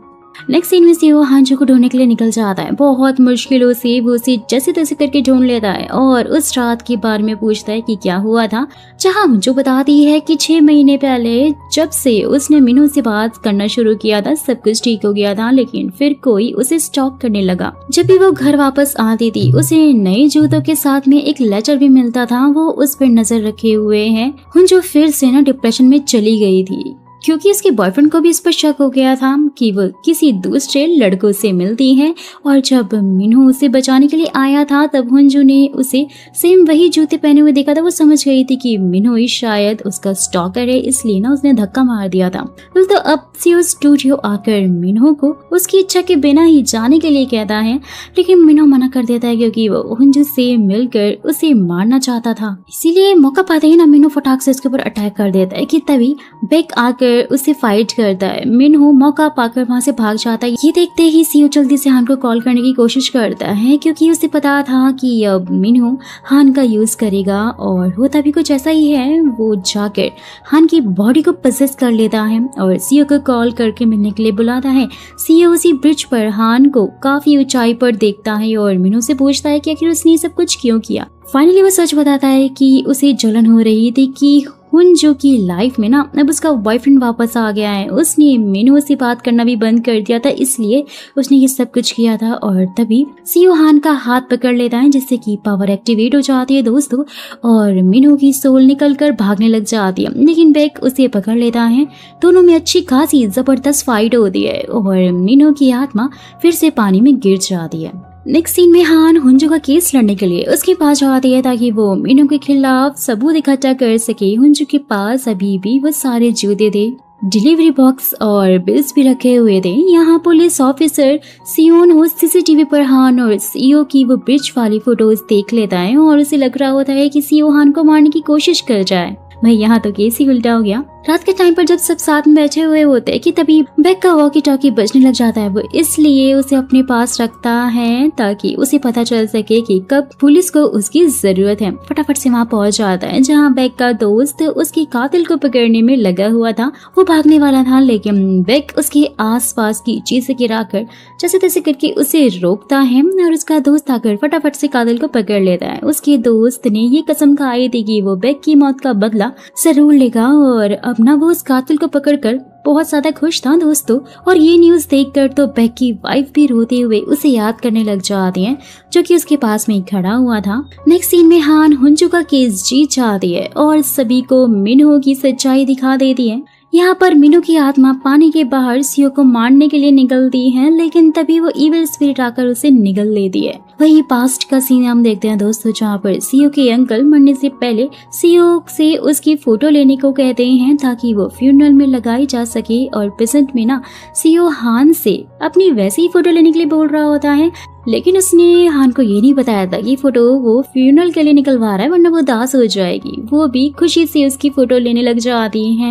नेक्स्ट सीन में सीईओ हांजू को ढूंढने के लिए निकल जाता है। बहुत मुश्किलों से वो उसे जैसे तैसे करके ढूंढ लेता है और उस रात के बारे में पूछता है कि क्या हुआ था, जहां हांजू बताती है कि 6 महीने पहले जब से उसने मिनो से बात करना शुरू किया था सब कुछ ठीक हो गया था, लेकिन फिर कोई उसे स्टॉक करने लगा। जब भी वो घर वापस आती थी उसे नए जूतों के साथ में एक लेटर भी मिलता था, वो उस पर नजर रखे हुए है। हांजू फिर से ना डिप्रेशन में चली गई थी क्योंकि उसके बॉयफ्रेंड को भी इस पर शक हो गया था कि वो किसी दूसरे लड़कों से मिलती है। और जब मिनो उसे बचाने के लिए आया था तब हुंजू ने उसे सेम वही जूते पहने हुए देखा था। वो समझ गई थी कि मिनो ही शायद उसका स्टॉकर है, इसलिए ना उसने धक्का मार दिया था। तो अब सीईओ स्टूडियो आकर मिनो को उसकी इच्छा के बिना ही जाने के लिए कहता है, लेकिन मिनो मना कर देता है क्योंकि वो हुंजू से मिलकर उसे मारना चाहता था। इसीलिए मौका पाते ही ना मिनो फटाक से उसके ऊपर अटैक कर देता है कि तभी बेक आकर उसे फाइट करता है। मिनहो मौका पाकर वहां से भाग जाता है। ये देखते ही सीईओ जल्दी से हान को कॉल करने की कोशिश करता है क्योंकि उसे पता था कि अब मिनहो हान का यूज करेगा और होता भी कुछ ऐसा ही है। वो जाकर हान की बॉडी को पजेस कर लेता है और सीईओ को कॉल करके मिलने के लिए बुलाता है। सीईओ उसी ब्रिज पर हान को काफी ऊंचाई पर देखता है और मिनहो से पूछता है कि आखिर उसने सब कुछ क्यों किया। फाइनली वो सच बताता है कि उसे जलन हो रही थी कि हुंजू की लाइफ में ना अब उसका बॉयफ्रेंड वापस आ गया है। उसने मिनो से बात करना भी बंद कर दिया था, इसलिए उसने ये सब कुछ किया था। और तभी सीईओ हान का हाथ पकड़ लेता है जिससे कि पावर एक्टिवेट हो जाती है दोस्तों और मिनो की सोल निकल कर भागने लग जाती है, लेकिन बेक उसे पकड़ लेता है। दोनों में अच्छी खासी जबरदस्त फाइट होती है और मिनो की आत्मा फिर से पानी में गिर जाती है। नेक्स्ट सीन में हान हुंजू का केस लड़ने के लिए उसके पास जाती है ताकि वो मिनो के खिलाफ सबूत इकट्ठा कर सके। हुंजू के पास अभी भी वो सारे जूते थे, डिलीवरी बॉक्स और बिल्स भी रखे हुए थे। यहाँ पुलिस ऑफिसर सियोन हो सीसीटीवी पर हान और सीईओ की वो ब्रिज वाली फोटोज देख लेता है और उसे लग रहा होता है कि सीईओ हान को मारने की कोशिश कर जाए। भाई यहाँ तो केस ही उल्टा हो गया। रात के टाइम पर जब सब साथ में बैठे हुए होते हैं कि तभी बेक का वॉकी टॉकी बजने लग जाता है। वो इसलिए उसे अपने पास रखता है ताकि उसे पता चल सके कि कब पुलिस को उसकी जरूरत है। फटाफट से वहाँ पहुंच जाता है जहाँ बेक का दोस्त उसकी कातिल को पकड़ने में लगा हुआ था। वो भागने वाला था लेकिन बेक उसके आसपास की चीजें गिराकर जैसे तैसे करके उसे रोकता है और उसका दोस्त आकर फटाफट से कातिल को पकड़ लेता है। उसके दोस्त ने ये कसम खाई थी कि वो बेक की मौत का बदला जरूर लेगा और अब ना वो उस कातिल को पकड़कर बहुत ज्यादा खुश था दोस्तों। और ये न्यूज देखकर तो बेक की वाइफ भी रोते हुए उसे याद करने लग जाती है जो कि उसके पास में खड़ा हुआ था। नेक्स्ट सीन में हान हुंजू का केस जीत जाती है और सभी को मिनहो की सच्चाई दिखा देती है। यहाँ पर मीनू की आत्मा पानी के बाहर सीओ को मारने के लिए निकलती है लेकिन तभी वो इविल स्पिरिट आकर उसे निगल लेती है। वही पास्ट का सीन हम देखते हैं दोस्तों जहाँ पर सीओ के अंकल मरने से पहले सीओ से उसकी फोटो लेने को कहते हैं ताकि वो फ्यूनरल में लगाई जा सके और प्रेजेंट में ना सीओ हान से अपनी वैसी ही फोटो लेने के लिए बोल रहा होता है लेकिन उसने हान को ये नहीं बताया था कि फोटो वो फ्यूनरल के लिए निकलवा रहा है वरना वो उदास हो जाएगी। वो भी खुशी से उसकी फोटो लेने लग जाती है।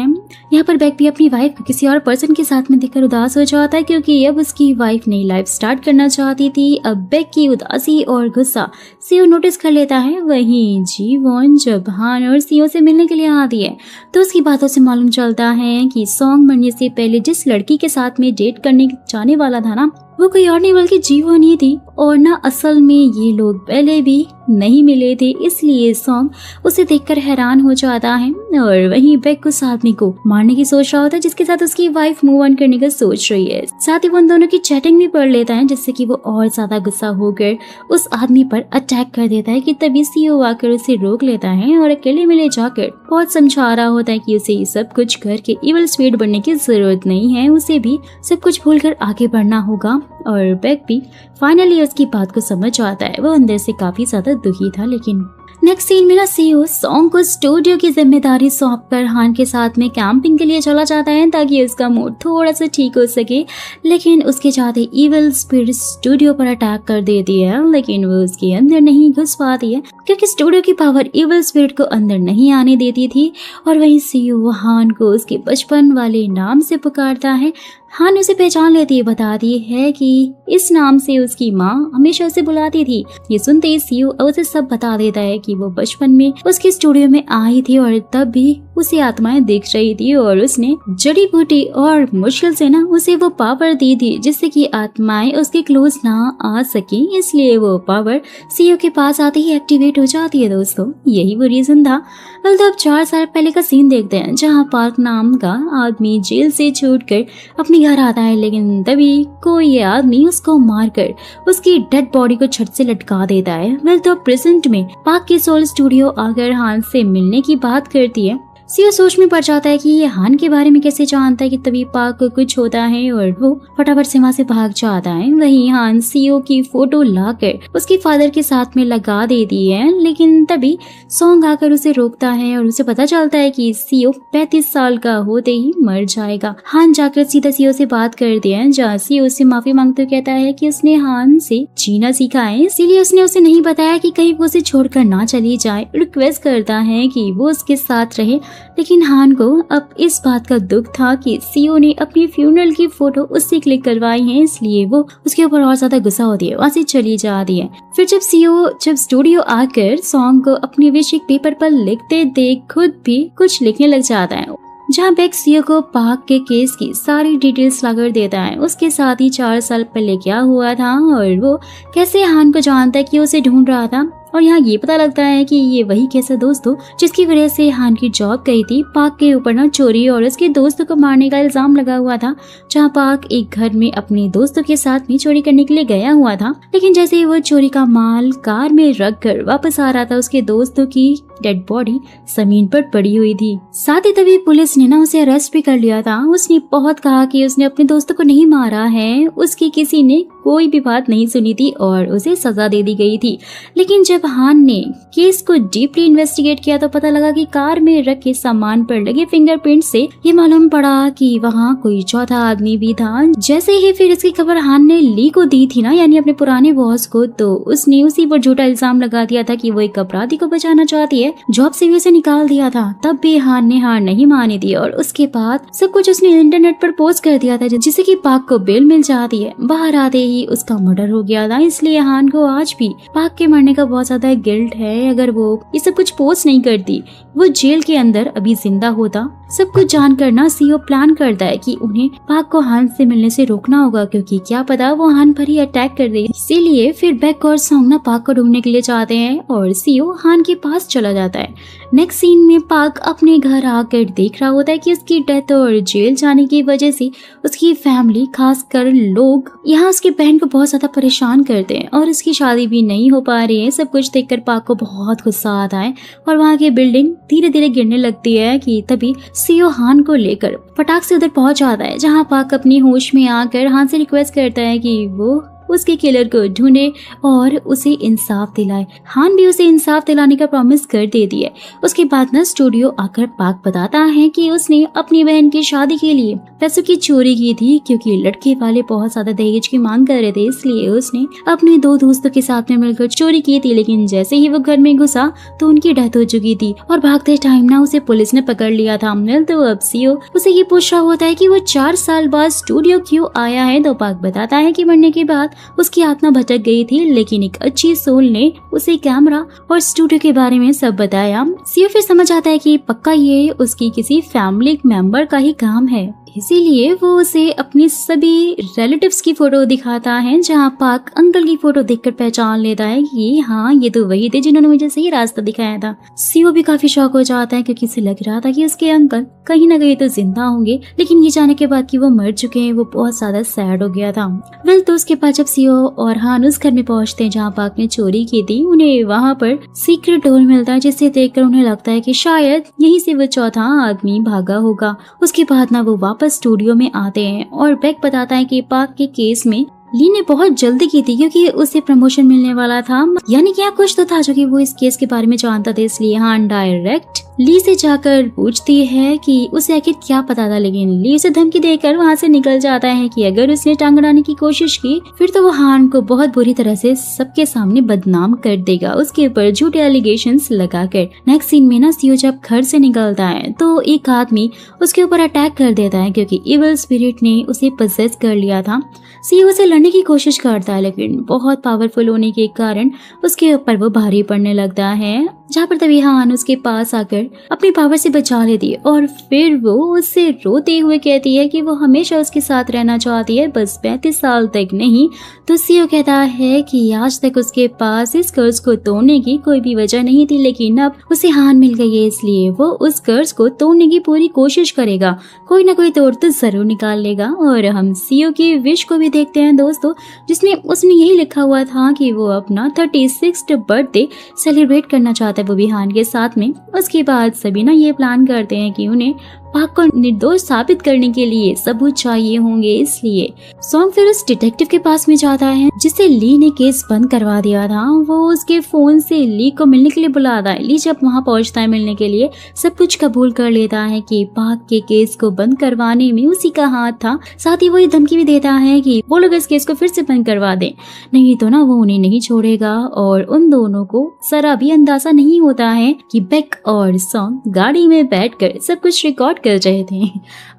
यहाँ पर बेक भी अपनी वाइफ को किसी और पर्सन के साथ में देखकर उदास हो जाता है क्योंकि अब उसकी वाइफ नई लाइफ स्टार्ट करना चाहती थी। अब बेक की उदासी और गुस्सा सीओ नोटिस कर लेता है। वहीं जीवोन जब हान और सीओ से मिलने के लिए आती है तो उसकी बातों से मालूम चलता है कि सॉन्ग मरने से पहले जिस लड़की के साथ में डेट करने जाने वाला था ना वो कोई और नहीं बल्कि जीवोन ही थी और ना असल में ये लोग पहले भी नहीं मिले थे। इसलिए सॉन्ग उसे देखकर हैरान हो जाता है और वहीं बेक उस आदमी को मारने की सोच रहा होता है जिसके साथ उसकी वाइफ मूव ऑन करने का सोच रही है। साथ ही वो उन दोनों की चैटिंग भी पढ़ लेता है जिससे कि वो और ज्यादा गुस्सा होकर उस आदमी पर अटैक कर देता है कि तभी सीओ आकर उसे रोक लेता है और अकेले में ले जाकर बहुत समझा रहा होता है कि उसे ये सब कुछ करके इविल स्पिरिट बनने की जरूरत नहीं है, उसे भी सब कुछ भूलकर आगे बढ़ना होगा। और बेक भी फाइनली उसकी बात को समझ आता है। वो अंदर से काफी ज्यादा दुखी था। लेकिन नेक्स्ट सीन में ना सीओ सॉन्ग को स्टूडियो की जिम्मेदारी सौंपकर हान के साथ में कैंपिंग के लिए चला जाता है ताकि उसका मूड थोड़ा सा ठीक हो सके। लेकिन उसके जाते इविल स्पिरिट स्टूडियो पर अटैक कर देती है लेकिन वो उसके अंदर नहीं घुस पाती है क्योंकि स्टूडियो की पावर इविल स्पिरिट को अंदर नहीं आने देती थी। और वहीं सीओ हान को उसके बचपन वाले नाम से पुकारता है। हान उसे पहचान लेती है, बताती है कि इस नाम से उसकी माँ हमेशा उसे बुलाती थी। ये सुनते ही सीओ उसे सब बता देता है कि वो बचपन में उसके स्टूडियो में आई थी और तब भी उसे आत्माएं देख रही थी और उसने जड़ी बूटी और मुश्किल से ना उसे वो पावर दी थी जिससे कि आत्माएं उसके क्लोज ना आ सके। इसलिए वो पावर सीओ के पास आते ही एक्टिवेट हो जाती है दोस्तों। यही वो रीजन था। तो अब 4 साल पहले का सीन देखते हैं जहाँ पार्क नाम का आदमी जेल से छूटकर अपने घर आता है लेकिन तभी कोई ये आदमी उसको मारकर उसकी डेड बॉडी को छत से लटका देता है। वेल तो प्रेजेंट में पार्क की सोल स्टूडियो आकर हान से मिलने की बात करती है। सीओ सोच में पड़ जाता है कि ये हान के बारे में कैसे जानता है कि तभी पार्क को कुछ होता है और वो फटाफट से वहाँ से भाग जाता है। वहीं हान सीओ की फोटो लाकर उसके फादर के साथ में लगा देती है लेकिन तभी सॉन्ग आकर उसे रोकता है और उसे पता चलता है कि सीओ 35 साल का होते ही मर जाएगा। हान जाकर सीधा सीओ से बात करती है जहाँ सीओ उससे माफी मांगते हुए कहता है कि उसने हान से जीना सीखा है इसीलिए उसने उसे नहीं बताया कि कहीं वो उसे छोड़कर ना चली जाए। रिक्वेस्ट करता है कि वो उसके साथ रहे लेकिन हान को अब इस बात का दुख था कि सीओ ने अपनी फ्यूनरल की फोटो उससे क्लिक करवाई है इसलिए वो उसके ऊपर और ज्यादा गुस्सा होती है, वहां से चली जाती है। फिर जब स्टूडियो आकर सॉन्ग को अपने विश एक पेपर पर लिखते देख खुद भी कुछ लिखने लग जाता है जहाँ बेक सीओ को पार्क के केस की सारी डिटेल्स लाकर देता है, उसके साथ ही 4 साल पहले क्या हुआ था और वो कैसे हान को जानता है कि उसे ढूंढ रहा था। और यहाँ ये पता लगता है कि ये वही केस है दोस्तों जिसकी वजह से हान की जॉब गई थी। पार्क के ऊपर ना चोरी और उसके दोस्तों को मारने का इल्जाम लगा हुआ था जहाँ पार्क एक घर में अपने दोस्तों के साथ में चोरी करने के लिए गया हुआ था लेकिन जैसे ही वो चोरी का माल कार में रख कर वापस आ रहा था उसके दोस्तों की डेड बॉडी जमीन पर पड़ी हुई थी। साथ ही तभी पुलिस ने ना उसे अरेस्ट भी कर लिया था। उसने बहुत कहा कि उसने अपने दोस्तों को नहीं मारा है, उसकी किसी ने कोई भी बात नहीं सुनी थी और उसे सजा दे दी गई थी। लेकिन जब जब हान ने केस को डीपली इन्वेस्टिगेट किया तो पता लगा कि कार में रखे सामान पर लगे फिंगरप्रिंट से ये मालूम पड़ा कि वहाँ कोई चौथा आदमी भी था। जैसे ही फिर इसकी खबर हान ने ली को दी थी ना, यानी अपने पुराने बॉस को, तो उसने उसी पर झूठा इल्जाम लगा दिया था कि वो एक अपराधी को बचाना चाहती है, जॉब से भी उसे निकाल दिया था। तब भी हान ने हार नहीं मानी थी और उसके बाद सब कुछ उसने इंटरनेट पर पोस्ट कर दिया था, जिससे कि पाक को बेल मिल जाती है। बाहर आते ही उसका मर्डर हो गया था, इसलिए हान को आज भी पाक के मरने का बहुत ज्यादा गिल्ट है। अगर वो ये सब कुछ पोस्ट नहीं करती, वो जेल के अंदर अभी जिंदा होता। सब कुछ जानकर ना सीओ प्लान करता है कि उन्हें पाक को हान से मिलने से रोकना होगा, क्योंकि क्या पता वो हान पर ही अटैक कर दे। इसीलिए फिर बेक और सॉन्ग ना पाक को ढूंढने के लिए जाते हैं और सीओ हान के पास चला जाता है। नेक्स्ट सीन में पाक अपने घर आकर देख रहा होता है कि उसकी डेथ और जेल जाने की वजह से उसकी फैमिली, खासकर लोग यहाँ उसकी बहन को बहुत ज्यादा परेशान करते हैं और उसकी शादी भी नहीं हो पा रही है। सब कुछ देखकर पाक को बहुत गुस्सा आता है और वहाँ की बिल्डिंग धीरे धीरे गिरने लगती है कि तभी सीओ हान को लेकर फटाक से उधर पहुंच जाता है, जहाँ पाक अपनी होश में आकर हान से रिक्वेस्ट करता है कि वो उसके किलर को ढूंढे और उसे इंसाफ दिलाए। हान भी उसे इंसाफ दिलाने का प्रॉमिस कर देती है। उसके बाद ना स्टूडियो आकर पाक बताता है कि उसने अपनी बहन की शादी के लिए पैसों की चोरी की थी, क्योंकि लड़के वाले बहुत ज्यादा दहेज की मांग कर रहे थे, इसलिए उसने अपने 2 दोस्तों के साथ में मिलकर चोरी की थी। लेकिन जैसे ही वो घर में घुसा तो उनकी डेथ हो चुकी थी और भागते टाइम ना उसे पुलिस ने पकड़ लिया था। तो अब सीओ उसे ये पूछ रहा होता है कि वो 4 साल बाद स्टूडियो क्यों आया है, तो पाक बताता है कि मरने के बाद उसकी आत्मा भटक गई थी, लेकिन एक अच्छी सोल ने उसे कैमरा और स्टूडियो के बारे में सब बताया। सीओ फिर समझ आता है कि पक्का ये उसकी किसी फैमिली मेंबर का ही काम है, इसीलिए वो उसे अपनी सभी रिलेटिव्स की फोटो दिखाता है, जहाँ पाक अंकल की फोटो देखकर पहचान लेता है कि हाँ ये तो वही थे जिन्होंने मुझे सही रास्ता दिखाया था। सीओ भी काफी शॉक हो जाता है, क्योंकि उसे लग रहा था कि उसके अंकल कहीं ना कहीं तो जिंदा होंगे, लेकिन ये जाने के बाद कि वो मर चुके हैं वो बहुत ज्यादा सैड हो गया था। वेल तो उसके बाद जब सीओ और हान उस घर में पहुंचते हैं जहाँ पाक ने चोरी की थी, उन्हें वहाँ पर सीक्रेट डोर मिलता है, जिसे देखकर उन्हें लगता है कि शायद यहीं से वो चौथा आदमी भागा होगा। उसके बाद ना वो वापस स्टूडियो में आते हैं और बेक बताता है कि पाक के केस में ली ने बहुत जल्दी की थी, क्योंकि उसे प्रमोशन मिलने वाला था, यानी क्या कुछ तो था जो कि वो इस केस के बारे में जानता था। इसलिए हान डायरेक्ट ली से जाकर पूछती है कि उसे आखिर क्या पता था, लेकिन ली उसे धमकी देकर वहाँ से निकल जाता है कि अगर उसने टांग अड़ाने की कोशिश की फिर तो वो हान को बहुत बुरी तरह से सबके सामने बदनाम कर देगा, उसके ऊपर झूठे एलिगेशंस लगाकर। नेक्स्ट सीन में ना सीओ जब घर से निकलता है तो एक आदमी उसके ऊपर अटैक कर देता है, क्योंकि इविल स्पिरिट ने उसे पजेस कर लिया था। सीओ उसे लड़ने की कोशिश करता है, लेकिन बहुत पावरफुल होने के कारण उसके ऊपर वो भारी पड़ने लगता है, जहाँ पर तभी हान उसके पास आकर अपनी पावर से बचा लेती है और फिर वो उससे रोते हुए कहती है कि वो हमेशा उसके साथ रहना चाहती है, बस 35 साल तक नहीं। तो सीओ कहता है कि आज तक उसके पास इस कर्ज को तोड़ने की कोई भी वजह नहीं थी, लेकिन अब उसे हान मिल गई है, इसलिए वो उस कर्ज को तोड़ने की पूरी कोशिश करेगा, कोई ना कोई तोड़ तो जरूर निकाल लेगा। और हम सीओ की विश को भी देखते हैं दोस्तों, जिसमें उसने यही लिखा हुआ था कि वो अपना 36th बर्थडे सेलिब्रेट करना चाहता है, वो भी हान के साथ में। उसके बाद सभी ना ये प्लान करते हैं कि उन्हें पाक को निर्दोष साबित करने के लिए सबूत चाहिए होंगे, इसलिए सॉन्ग फिर उस डिटेक्टिव के पास में जाता है जिससे ली ने केस बंद करवा दिया था। वो उसके फोन से ली को मिलने के लिए बुलाता है। ली जब वहाँ पहुँचता है मिलने के लिए, सब कुछ कबूल कर लेता है कि पाक के केस को बंद करवाने में उसी का हाथ था। साथ ही वो ये धमकी भी देता है कि वो लोग इस केस को फिर से बंद करवा दें, नहीं तो ना वो उन्हें नहीं छोड़ेगा। और उन दोनों को जरा भी अंदाजा नहीं होता है कि बेक और सॉन्ग गाड़ी में बैठकर सब कुछ रिकॉर्ड कर रहे थे।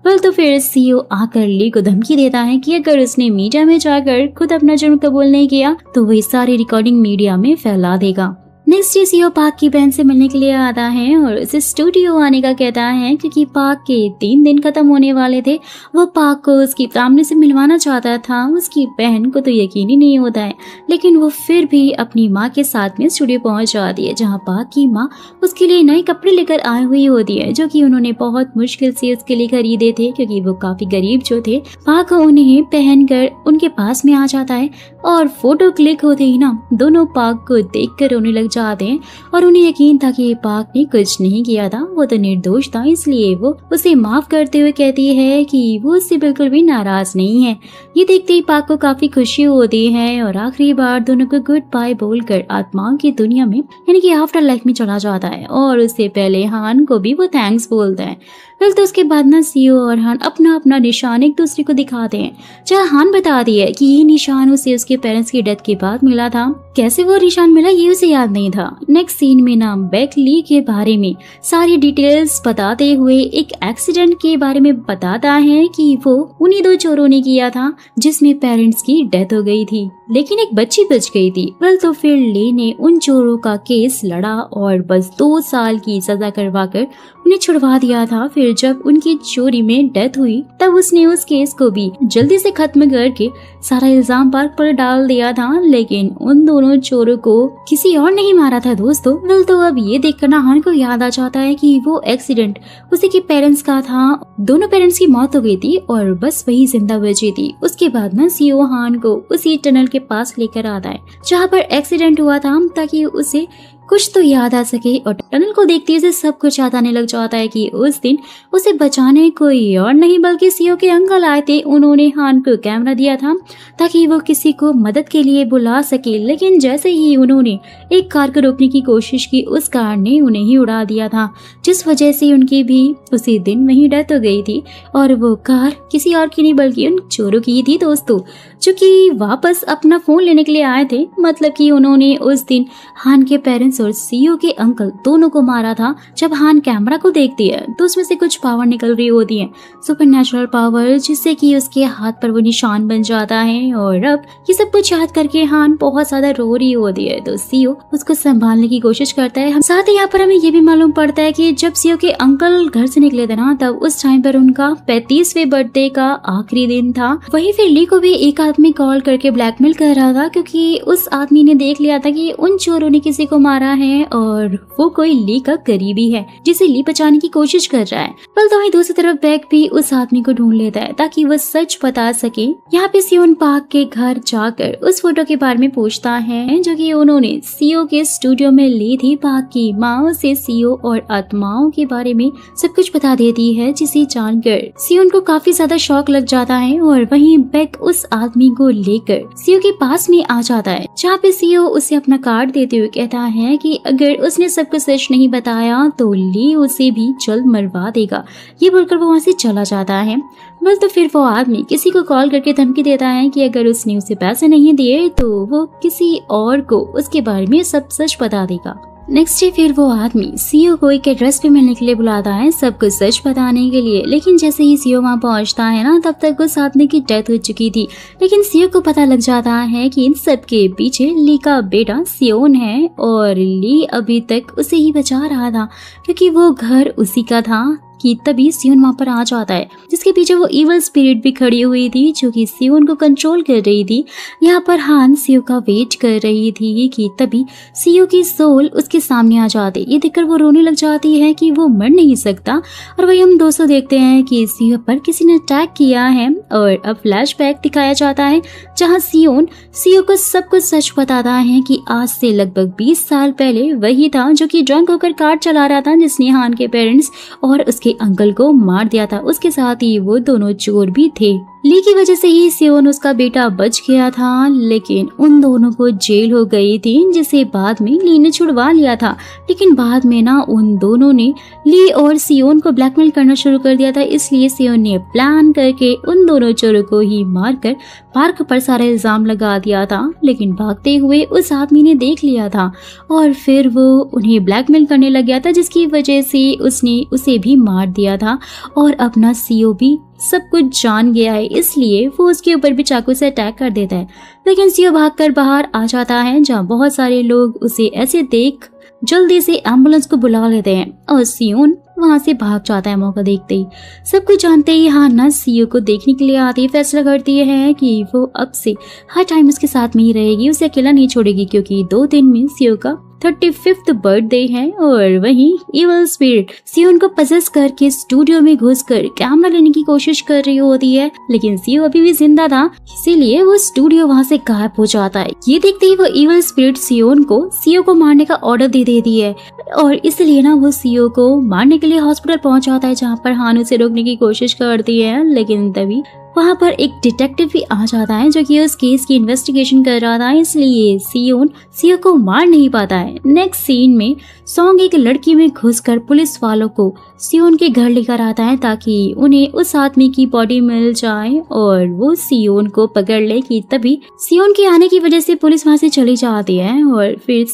बल तो फिर सीओ आकर ली को धमकी देता है कि अगर उसने मीडिया में जाकर खुद अपना जुर्म कबूल नहीं किया तो वही सारी रिकॉर्डिंग मीडिया में फैला देगा। नेक्स्ट डे सीओ पाक की बहन से मिलने के लिए आता है और उसे स्टूडियो आने का कहता है, क्योंकि पाक के 3 दिन खत्म होने वाले थे। वो पाक को उसकी फैमिली से मिलवाना चाहता था। उसकी बहन को तो यकीन ही नहीं होता है, लेकिन वो फिर भी अपनी माँ के साथ में स्टूडियो पहुंच जाती है, जहाँ पाक की माँ उसके लिए नए कपड़े लेकर आई हुई होती है, जो कि उन्होंने बहुत मुश्किल से उसके लिए खरीदे थे, क्योंकि वो काफी गरीब जो थे। पाक उन्हें पहनकर उनके पास में आ जाता है और फोटो क्लिक होते ही ना दोनों पाक को देखकर रोने लग जाते हैं और उन्हें यकीन था कि पाक ने कुछ नहीं किया था। वो तो निर्दोष था, इसलिए वो उसे माफ करते हुए कहती है कि वो उससे बिल्कुल भी नाराज नहीं है। ये देखते ही पाक को काफी खुशी होती है और आखिरी बार दोनों को गुड बाय बोलकर आत्माओं की दुनिया में यानी कि आफ्टर लाइफ में चला जाता है और उससे पहले हान को भी वो थैंक्स बोलता है। फिर तो उसके बाद ना सीओ और हान अपना अपना निशान एक दूसरे को दिखाते हैं, जहाँ हान बताती है कि ये निशान उसे उसके पेरेंट्स की डेथ के बाद मिला था। कैसे वो निशान मिला ये उसे याद नहीं था। नेक्स्ट सीन में ना बेक ली के बारे में सारी डिटेल्स बताते हुए एक एक्सीडेंट के बारे में बताता है कि वो उन्हीं 2 चोरों ने किया था जिसमें पेरेंट्स की डेथ हो गई थी, लेकिन एक बच्ची बच गई थी। वेल तो फिर ली ने उन चोरों का केस लड़ा और बस 2 साल की सजा करवाकर उन्हें छुड़वा दिया था। फिर जब उनकी चोरी में डेथ हुई तब उसने उस केस को भी जल्दी से खत्म करके सारा इल्जाम पार्क पर डाल दिया था, लेकिन उन दोनों चोरों को किसी और नहीं मारा था दोस्तों। वेल तो अब ये देखकर ना हान को याद आ जाता है कि वो एक्सीडेंट उसी के पेरेंट्स का था। दोनों पेरेंट्स की मौत हो गई थी और बस वही जिंदा बची थी। उसके बाद ना सीओ हान को उसी टनल के पास लेकर आता है जहाँ पर एक्सीडेंट हुआ था, ताकि उसे कुछ तो याद आ सके। और टनल को देखते ही उसे सब कुछ याद आने लग जाता है कि उस दिन उसे बचाने कोई और नहीं बल्कि सीओ के अंकल आए थे। उन्होंने हान को कैमरा दिया था ताकि वो किसी को मदद के लिए बुला सके, लेकिन जैसे ही उन्होंने एक कार को रोकने की कोशिश की उस कार ने उन्हें ही उड़ा दिया था, जिस वजह से उनकी भी उसी दिन वही डेथ हो गई थी। और वो कार किसी और की नहीं बल्कि उन चोरों की थी दोस्तों, जो कि वापस अपना फोन लेने के लिए आए थे। मतलब कि उन्होंने उस दिन हान के पेरेंट्स और सीओ के अंकल दोनों को मारा था। जब हान कैमरा को देखती है तो उसमें से कुछ पावर निकल रही होती है, सुपरनैचुरल पावर, जिससे कि उसके हाथ पर वो निशान बन जाता है। और अब ये सब कुछ याद करके हान बहुत ज्यादा रो रही होती है, तो सीओ उसको संभालने की कोशिश करता है। साथ ही यहाँ पर हमें ये भी मालूम पड़ता है कि जब सीओ के अंकल घर से निकले थे ना, तब उस टाइम पर उनका 35वें बर्थडे का आखिरी दिन था। वही फिर ली को भी एक आदमी कॉल करके ब्लैकमेल कर रहा था, क्योंकि उस आदमी ने देख लिया था कि उन चोरों ने किसी को मारा है और वो कोई ली का करीबी है जिसे ली बचाने की कोशिश कर रहा है। पर तो वहीं दूसरी तरफ बैक भी उस आदमी को ढूंढ लेता है ताकि वो सच बता सके। यहाँ पे सियोन पाक के घर जाकर उस फोटो के बारे में पूछता है जो कि उन्होंने सीओ के स्टूडियो में ली थी। पाक की माँ उसे सीओ और आत्माओं के बारे में सब कुछ बता देती है, जिसे जानकर सियोन को काफी ज्यादा शौक लग जाता है। और वहीं बैक उस आदमी को लेकर सीओ के पास में आ जाता है, जहाँ पे सीओ उसे अपना कार्ड देते हुए कहता है कि अगर उसने सब कुछ सच नहीं बताया तो ली उसे भी जल्द मरवा देगा। ये बोलकर वो वहाँ से चला जाता है। बस तो फिर वो आदमी किसी को कॉल करके धमकी देता है कि अगर उसने उसे पैसे नहीं दिए तो वो किसी और को उसके बारे में सब सच बता देगा। नेक्स्ट डे फिर वो आदमी सीओ को एक एड्रेस पे मिलने के लिए बुलाता है, सब कुछ सच बताने के लिए। लेकिन जैसे ही सीओ वहाँ पहुँचता है ना, तब तक उस आदमी की डेथ हो चुकी थी। लेकिन सीओ को पता लग जाता है कि इन सब के पीछे ली का बेटा सियोन है और ली अभी तक उसे ही बचा रहा था, क्योंकि वो घर उसी का था। कि तभी सियोन वहाँ पर आ जाता है, जिसके पीछे वो इवल स्पिरिट भी खड़ी हुई थी जो कि सियोन को कंट्रोल कर रही थी। यहाँ पर हान सीओ का वेट कर रही थी कि तभी सीओ की सोल उसके सामने आ जाती। ये देखकर वो रोने लग जाती है कि वो मर नहीं सकता। और वही हम दोस्तों देखते हैं कि सीओ पर किसी ने अटैक किया है। और अब फ्लैशबैक दिखाया जाता है जहाँ सियोन सीओ को सब कुछ सच बताता है कि आज से लगभग 20 साल पहले वही था जो कि ड्रंक होकर कार चला रहा था, जिसने हान के पेरेंट्स और उसके अंकल को मार दिया था। उसके साथ ही वो दोनों चोर भी थे। ली की वजह से ही सियोन उसका बेटा बच गया था, लेकिन उन दोनों को जेल हो गई थी, जिसे बाद में ली ने छुड़वा लिया था। लेकिन बाद में ना उन दोनों ने ली और सियोन को ब्लैकमेल करना शुरू कर दिया था। इसलिए सियोन ने प्लान करके उन दोनों चोरों को ही मारकर पार्क पर सारा इल्जाम लगा दिया था। लेकिन भागते हुए उस आदमी ने देख लिया था और फिर वो उन्हें ब्लैकमेल करने लग गया था, जिसकी वजह से उसने उसे भी मार दिया था। और अपना सीओ भी सब कुछ जान गया है, इसलिए वो उसके ऊपर भी चाकू से अटैक कर देता है। लेकिन सीओ भागकर बाहर आ जाता है, जहाँ बहुत सारे लोग उसे ऐसे देख जल्दी से एम्बुलेंस को बुला लेते हैं और सियोन वहाँ से भाग जाता है मौका देखते ही। सब कुछ जानते ही हाना सीओ को देखने के लिए आती है। फैसला करती है कि वो अब से हर टाइम उसके साथ में ही रहेगी, उसे अकेला नहीं छोड़ेगी, क्योंकि 2 दिन में सीओ का 35th बर्थडे है। और वहीं इवल स्पिरिट सियोन को पजेस करके स्टूडियो में घुसकर कैमरा लेने की कोशिश कर रही होती है, लेकिन सियो अभी भी जिंदा था, इसीलिए वो स्टूडियो वहाँ से गायब हो जाता है। ये देखते ही वो इवल स्पिरिट सियो को मारने का ऑर्डर दे देती है और इसलिए ना वो सियो को मारने के लिए हॉस्पिटल पहुंच जाता है, जहाँ पर हान उसे रोकने की कोशिश करती है, लेकिन तभी वहाँ पर एक डिटेक्टिव भी आ जाता है जो कि उस केस की इन्वेस्टिगेशन कर रहा था, इसलिए सियो को मार नहीं पाता है। नेक्स्ट सीन में सॉन्ग एक लड़की में घुसकर पुलिस वालों को सियोन के घर लेकर आता है ताकि उन्हें उस आदमी की बॉडी मिल जाए और वो सियोन को पकड़ ले। कि तभी सियोन के आने की वजह से पुलिस वहाँ से चली जाती है और फिर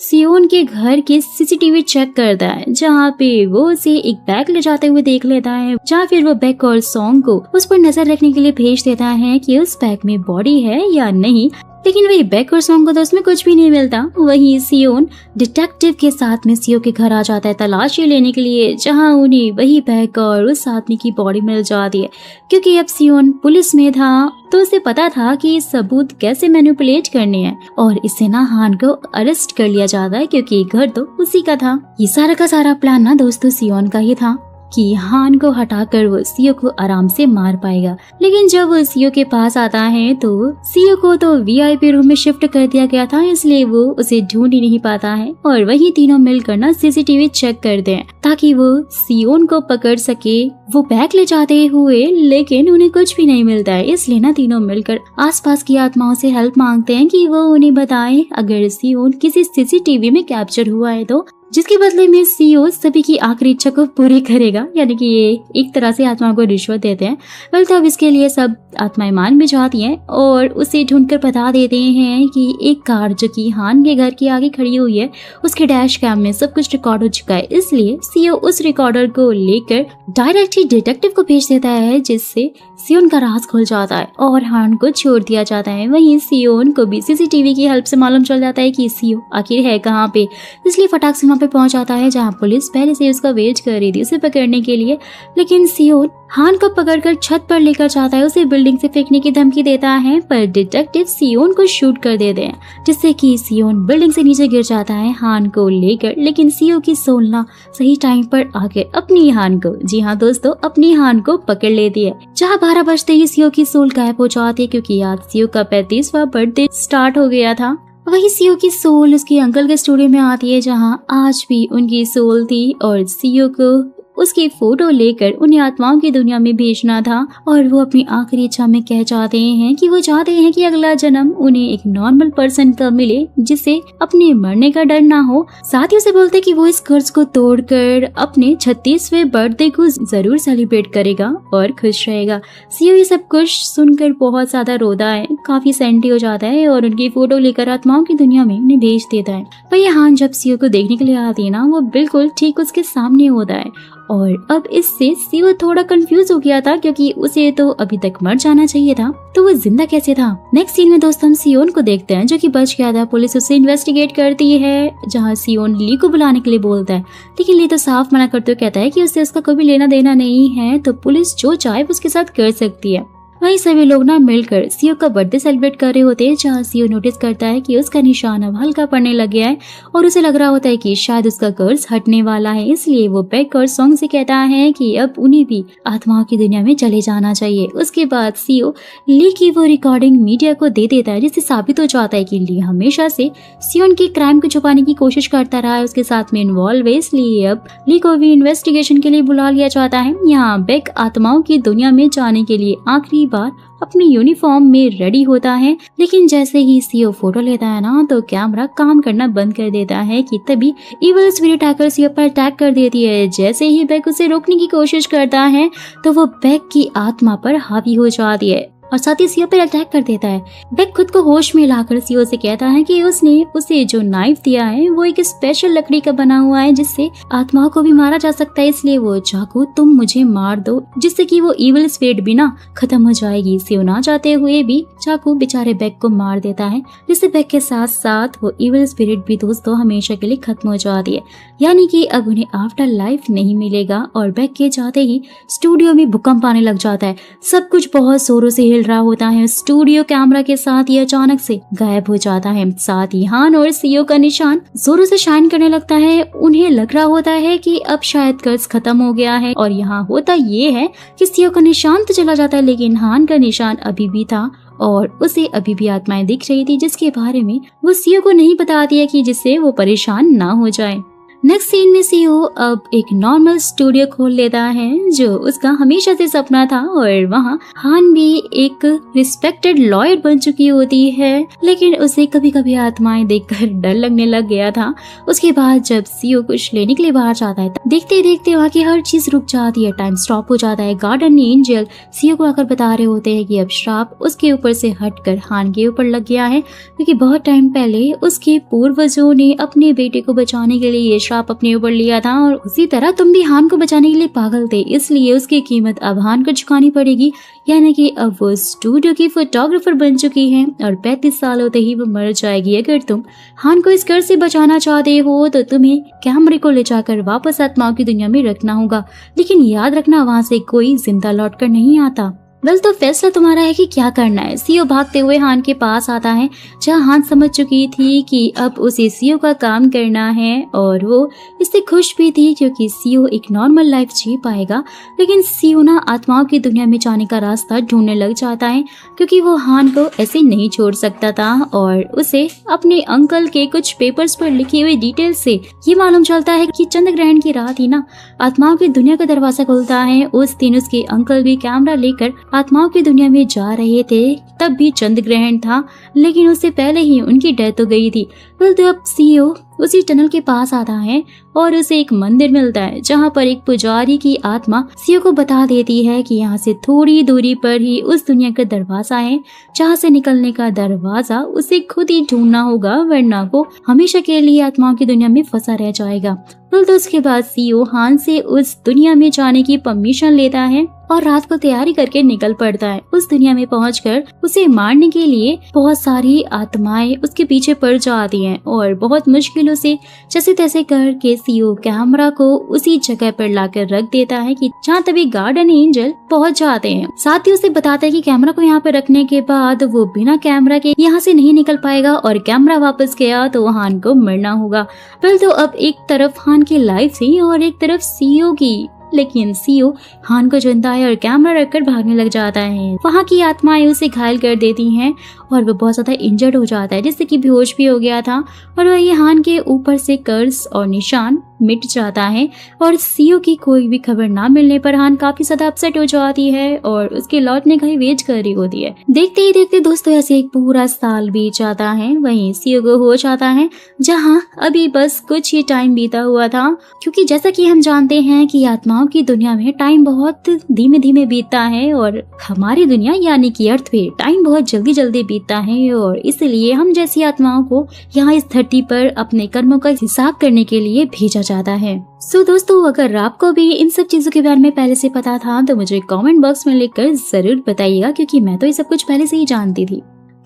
सियोन के घर के सीसीटीवी चेक करता है, जहाँ पे वो उसे एक बैग ले जाते हुए देख लेता है, जहाँ फिर वो बैग और सॉन्ग को उस पर नजर रखने के लिए भेज देता है कि उस बैग में बॉडी है या नहीं, लेकिन वही बैग और सॉन्ग को तो उसमें कुछ भी नहीं मिलता। वहीं सियोन डिटेक्टिव के साथ में सियो के घर आ जाता है तलाशी लेने के लिए, जहां उन्हें वही बैग और उस आदमी की बॉडी मिल जाती है। क्योंकि अब सियोन पुलिस में था तो उसे पता था कि सबूत कैसे मैनिपुलेट करने हैं और इससे ना हान को अरेस्ट कर लिया जाता है, क्योंकि घर तो उसी का था। ये सारा का सारा प्लान ना दोस्तों सियोन का ही था कि हान को हटाकर वो सियो को आराम से मार पाएगा। लेकिन जब वो सियो के पास आता है तो सियो को तो वीआईपी रूम में शिफ्ट कर दिया गया था, इसलिए वो उसे ढूंढ ही नहीं पाता है और वही तीनों मिलकर ना सीसीटीवी चेक करते हैं ताकि वो सियोन को पकड़ सके वो बैग ले जाते हुए, लेकिन उन्हें कुछ भी नहीं मिलता है। इसलिए ना तीनों मिलकर आसपास की आत्माओं से हेल्प मांगते हैं कि वो उन्हें बताएं अगर सियोन किसी सीसीटीवी में कैप्चर हुआ है तो, जिसके बदले में सियो सभी की आखिरी इच्छा को पूरी करेगा। यानी कि ये एक तरह से आत्माओं को रिश्वत देते हैं। वेल तब इसके लिए सब आत्माएं मान भी जाती हैं और उसे ढूंढकर बता देते हैं कि एक कार जो कि हान के घर के आगे खड़ी हुई है उसके डैश कैम में सब कुछ रिकॉर्ड हो चुका है। इसलिए सियो उस रिकॉर्डर को लेकर डायरेक्ट ही डिटेक्टिव को भेज देता है, जिससे सियोन का राज खुल जाता है और हान को छोड़ दिया जाता है। वहीं सियोन को भी सीसीटीवी की हेल्प से मालूम चल जाता है कि सियो आखिर है कहाँ पे, इसलिए फटाक से वहाँ पे पहुंच जाता है जहाँ पुलिस पहले से उसका वेट कर रही थी उसे पकड़ने के लिए। लेकिन सियोन हान को पकड़कर छत पर लेकर जाता है, उसे बिल्डिंग से फेंकने की धमकी देता है, पर डिटेक्टिव सियोन को शूट कर देते हैं, जिससे कि सियोन बिल्डिंग से नीचे गिर जाता है हान को लेकर। लेकिन सियो की सोल ना सही टाइम पर आकर अपनी हान को, जी हाँ दोस्तों, अपनी हान को पकड़ लेती है। जहाँ 12 बजते ही सियो की सोल गायब हो जाती है, क्योंकि आज सियो का 35वां बर्थडे स्टार्ट हो गया था। वही सियो की सोल उसके अंकल के स्टूडियो में आती है, जहाँ आज भी उनकी सोल थी और सियो को उसकी फोटो लेकर उन्हें आत्माओं की दुनिया में भेजना था। और वो अपनी आखिरी इच्छा में कह चाहते हैं कि वो चाहते हैं कि अगला जन्म उन्हें एक नॉर्मल पर्सन का मिले, जिससे अपने मरने का डर ना हो। साथ ही उसे बोलते कि वो इस कर्ज को तोड़कर अपने 36वें बर्थडे को जरूर सेलिब्रेट करेगा और खुश रहेगा। सियो ये सब कुछ सुनकर बहुत ज्यादा रोता है, काफी सेंटी हो जाता है और उनकी फोटो लेकर आत्माओं की दुनिया में उन्हें भेज देता है। वही हान जब सियो को देखने के लिए आती है ना, वो बिल्कुल ठीक उसके सामने होता है और अब इससे सियो थोड़ा कंफ्यूज हो गया था, क्योंकि उसे तो अभी तक मर जाना चाहिए था, तो वो जिंदा कैसे था। नेक्स्ट सीन में दोस्तों हम सियोन को देखते हैं जो कि बच गया था। पुलिस उसे इन्वेस्टिगेट करती है, जहां सियोन ली को बुलाने के लिए बोलता है, लेकिन ली तो साफ मना करते हुए कहता है कि उसे उसका कोई लेना देना नहीं है, तो पुलिस जो चाहे उसके साथ कर सकती है। वहीं सभी लोग ना मिलकर सियो का बर्थडे सेलिब्रेट कर रहे होते हैं, जहाँ सियो नोटिस करता है कि उसका निशान अब हल्का पड़ने लग गया है और उसे लग रहा होता है कि शायद उसका कर्ज हटने वाला है। इसलिए वो बैक और सॉन्ग से कहता है कि अब उन्हें भी आत्माओं की दुनिया में चले जाना चाहिए। उसके बाद सियो ली की वो रिकॉर्डिंग मीडिया को दे देता है, जिससे साबित हो जाता है कि ली हमेशा से सियोन के क्राइम को छुपाने की कोशिश करता रहा है, उसके साथ में इन्वॉल्व है। इसलिए अब ली को भी इन्वेस्टिगेशन के लिए बुला लिया जाता है। यहाँ बैक आत्माओं की दुनिया में जाने के लिए आखिरी बार अपनी यूनिफॉर्म में रेडी होता है, लेकिन जैसे ही सियो फोटो लेता है ना, तो कैमरा काम करना बंद कर देता है कि तभी इविल स्पिरिट आकर सियो पर अटैक कर देती है। जैसे ही बैक उसे रोकने की कोशिश करता है तो वो बैक की आत्मा पर हावी हो जाती है और साथ ही सियो पर अटैक कर देता है। बैक खुद को होश में लाकर सियो से कहता है कि उसने उसे जो नाइफ दिया है वो एक स्पेशल लकड़ी का बना हुआ है, जिससे आत्माओं को भी मारा जा सकता है, इसलिए वो चाकू तुम मुझे मार दो, जिससे कि वो इविल स्पिरिट भी ना खत्म हो जाएगी। सियो ना चाहते हुए भी चाकू बेचारे बैक को मार देता है, जिससे बैक के साथ साथ वो इविल स्पिरिट भी दोस्तों हमेशा के लिए खत्म हो जाती है। यानी कि अब उन्हें आफ्टर लाइफ नहीं मिलेगा। और बैक के जाते ही स्टूडियो में भूकंप आने लग जाता है, सब कुछ बहुत जोरों से हिल खेल रहा होता है स्टूडियो कैमरा के साथ, ये अचानक से गायब हो जाता है। साथ ही हान और सीओ का निशान जोरों से शाइन करने लगता है। उन्हें लग रहा होता है कि अब शायद कर्ज खत्म हो गया है। और यहाँ होता ये है कि सीओ का निशान तो चला जाता है, लेकिन हान का निशान अभी भी था और उसे अभी भी आत्माएं दिख रही थी, जिसके बारे में वो सीओ को नहीं बताती है कि जिससे वो परेशान ना हो जाए। नेक्स्ट सीन में सीओ अब एक नॉर्मल स्टूडियो खोल लेता है जो उसका हमेशा से सपना था, और वहाँ हान भी एक रिस्पेक्टेड लॉयर बन चुकी होती है, लेकिन उसे कभी कभी आत्माएं देखकर डर लगने लग गया था। उसके बाद जब सीओ कुछ लेने के लिए बाहर जाता है, देखते ही देखते वहाँ की हर चीज रुक जाती है, टाइम स्टॉप हो जाता है। गार्डन एंजल सीओ को आकर बता रहे होते हैं कि अब श्राप उसके ऊपर से हटकर हान के ऊपर लग गया है, क्योंकि बहुत टाइम पहले उसके पूर्वजों ने अपने बेटे को बचाने के लिए श्राप अपने ऊपर लिया था, और उसी तरह तुम भी हान को बचाने के लिए पागल थे, इसलिए उसकी कीमत अब हान को चुकानी पड़ेगी। यानी कि अब वो स्टूडियो की फोटोग्राफर बन चुकी है और 35 साल होते ही वो मर जाएगी। अगर तुम हान को इस घर से बचाना चाहते हो तो तुम्हें कैमरे को ले जाकर वापस आत्माओं की दुनिया में रखना होगा, लेकिन याद रखना वहाँ से कोई जिंदा लौट कर नहीं आता। वेल, तो फैसला तुम्हारा है कि क्या करना है। सीओ भागते हुए हान के पास आता है, जहाँ हान समझ चुकी थी कि अब उसे सीओ का काम करना है, और वो इससे खुश भी थी क्योंकि सीओ एक नॉर्मल लाइफ जी पाएगा। लेकिन सीओ ना आत्माओं की दुनिया में जाने का रास्ता ढूंढने लग जाता है, क्योंकि वो हान को ऐसे नहीं छोड़ सकता था, और उसे अपने अंकल के कुछ पेपर्स पर लिखी हुई डिटेल से ये मालूम चलता है कि चंद्र ग्रहण की रात ही ना आत्माओं की दुनिया का दरवाजा खुलता है। उस दिन उसके अंकल भी कैमरा लेकर आत्माओं की दुनिया में जा रहे थे, तब भी चंद्र ग्रहण था, लेकिन उससे पहले ही उनकी डेथ हो गई थी। तो अब सीओ उसी टनल के पास आता है और उसे एक मंदिर मिलता है, जहाँ पर एक पुजारी की आत्मा सीओ को बता देती है कि यहाँ से थोड़ी दूरी पर ही उस दुनिया का दरवाजा है, जहाँ से निकलने का दरवाजा उसे खुद ही ढूंढना होगा, वरना वो हमेशा के लिए आत्माओं की दुनिया में फंसा रह जाएगा। तो उसके बाद सीओ हान से उस दुनिया में जाने की परमिशन लेता है और रात को तैयारी करके निकल पड़ता है। उस दुनिया में पहुंचकर उसे मारने के लिए बहुत सारी आत्माएं उसके पीछे पड़ जाती हैं, और बहुत मुश्किलों से जैसे तैसे करके सीओ कैमरा को उसी जगह पर लाकर रख देता है कि जहाँ तभी गार्डन एंजल पहुंच जाते हैं। साथ ही उसे बताता है कि कैमरा को यहाँ पे रखने के बाद वो बिना कैमरा के यहाँ से नहीं निकल पाएगा, और कैमरा वापस गया तो हान को मरना होगा। फिर तो अब एक तरफ हान की लाइफ थी और एक तरफ सीओ की, लेकिन सीओ हान को चुनता है और कैमरा रखकर भागने लग जाता है। वहाँ की आत्माएं उसे घायल कर देती हैं और वो बहुत ज्यादा इंजर्ड हो जाता है, जिससे कि बेहोश भी हो गया था, और वही हान के ऊपर से कर्ज और निशान मिट जाता है। और सीओ की कोई भी खबर ना मिलने पर हान काफी ज्यादा अपसेट हो जाती है और उसके लौटने का ही वेट कर रही होती है। देखते ही देखते दोस्तों ऐसे एक पूरा साल बीत जाता है। वहीं सीओ को हो जाता है जहाँ अभी बस कुछ ही टाइम बीता हुआ था, क्योंकि जैसा कि हम जानते हैं कि आत्माओं की दुनिया में टाइम बहुत धीमे धीमे बीतता है, और हमारी दुनिया यानी कि अर्थ पे टाइम बहुत जल्दी जल्दी बीतता है, और इसलिए हम जैसी आत्माओं को यहाँ इस धरती पर अपने कर्मों का हिसाब करने के लिए भेजा जाता है। सो दोस्तों, अगर आपको भी इन सब चीजों के बारे में पहले से पता था तो मुझे कमेंट बॉक्स में लिखकर जरूर बताइएगा, क्योंकि मैं तो ये सब कुछ पहले से ही जानती थी।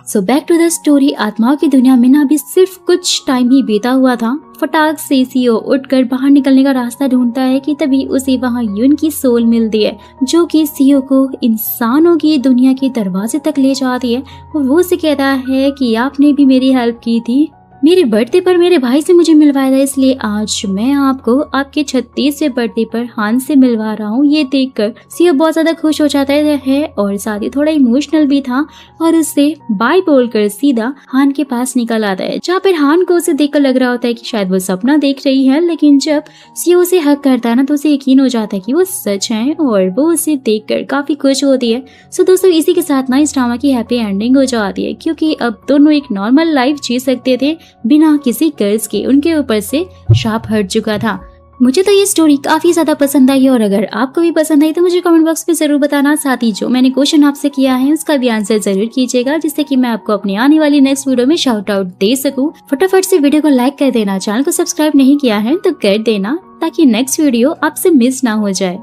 So back to the story. आत्माओं की दुनिया में ना अभी सिर्फ कुछ टाइम ही बीता हुआ था। फटाक से सीओ उठकर बाहर निकलने का रास्ता ढूंढता है कि तभी उसे वहाँ यून की सोल मिलती है, जो कि सीओ को इंसानों की दुनिया के दरवाजे तक ले जाती है। वो उसे कहता है कि आपने भी मेरी हेल्प की थी, मेरे बर्थडे पर मेरे भाई से मुझे मिलवाया था, इसलिए आज मैं आपको आपके 36वें बर्थडे पर हान से मिलवा रहा हूँ। ये देखकर सीओ बहुत ज्यादा खुश हो जाता है और साथ ही थोड़ा इमोशनल भी था, और उससे बाय बोलकर सीधा हान के पास निकल आता है, जहाँ पर हान को उसे देखकर लग रहा होता है कि शायद वो सपना देख रही है। लेकिन जब सीओ उसे हक करता है ना तो उसे यकीन हो जाता है कि वो सच है, और वो उसे देखकर काफी खुश होती है। सो दोस्तों, इसी के साथ ना इस ड्रामा की हैप्पी एंडिंग हो जाती है, क्योंकि अब दोनों एक नॉर्मल लाइफ जी सकते थे बिना किसी कर्ज के। उनके ऊपर से श्राप हट चुका था। मुझे तो ये स्टोरी काफी ज्यादा पसंद आई, और अगर आपको भी पसंद आई तो मुझे कमेंट बॉक्स में जरूर बताना। साथ ही जो मैंने क्वेश्चन आपसे किया है उसका भी आंसर जरूर कीजिएगा, जिससे कि मैं आपको अपनी आने वाली नेक्स्ट वीडियो में शाउट आउट दे सकूं। फटाफट से वीडियो को लाइक कर देना, चैनल को सब्सक्राइब नहीं किया है तो कर देना, ताकि नेक्स्ट वीडियो आपसे मिस ना हो जाए।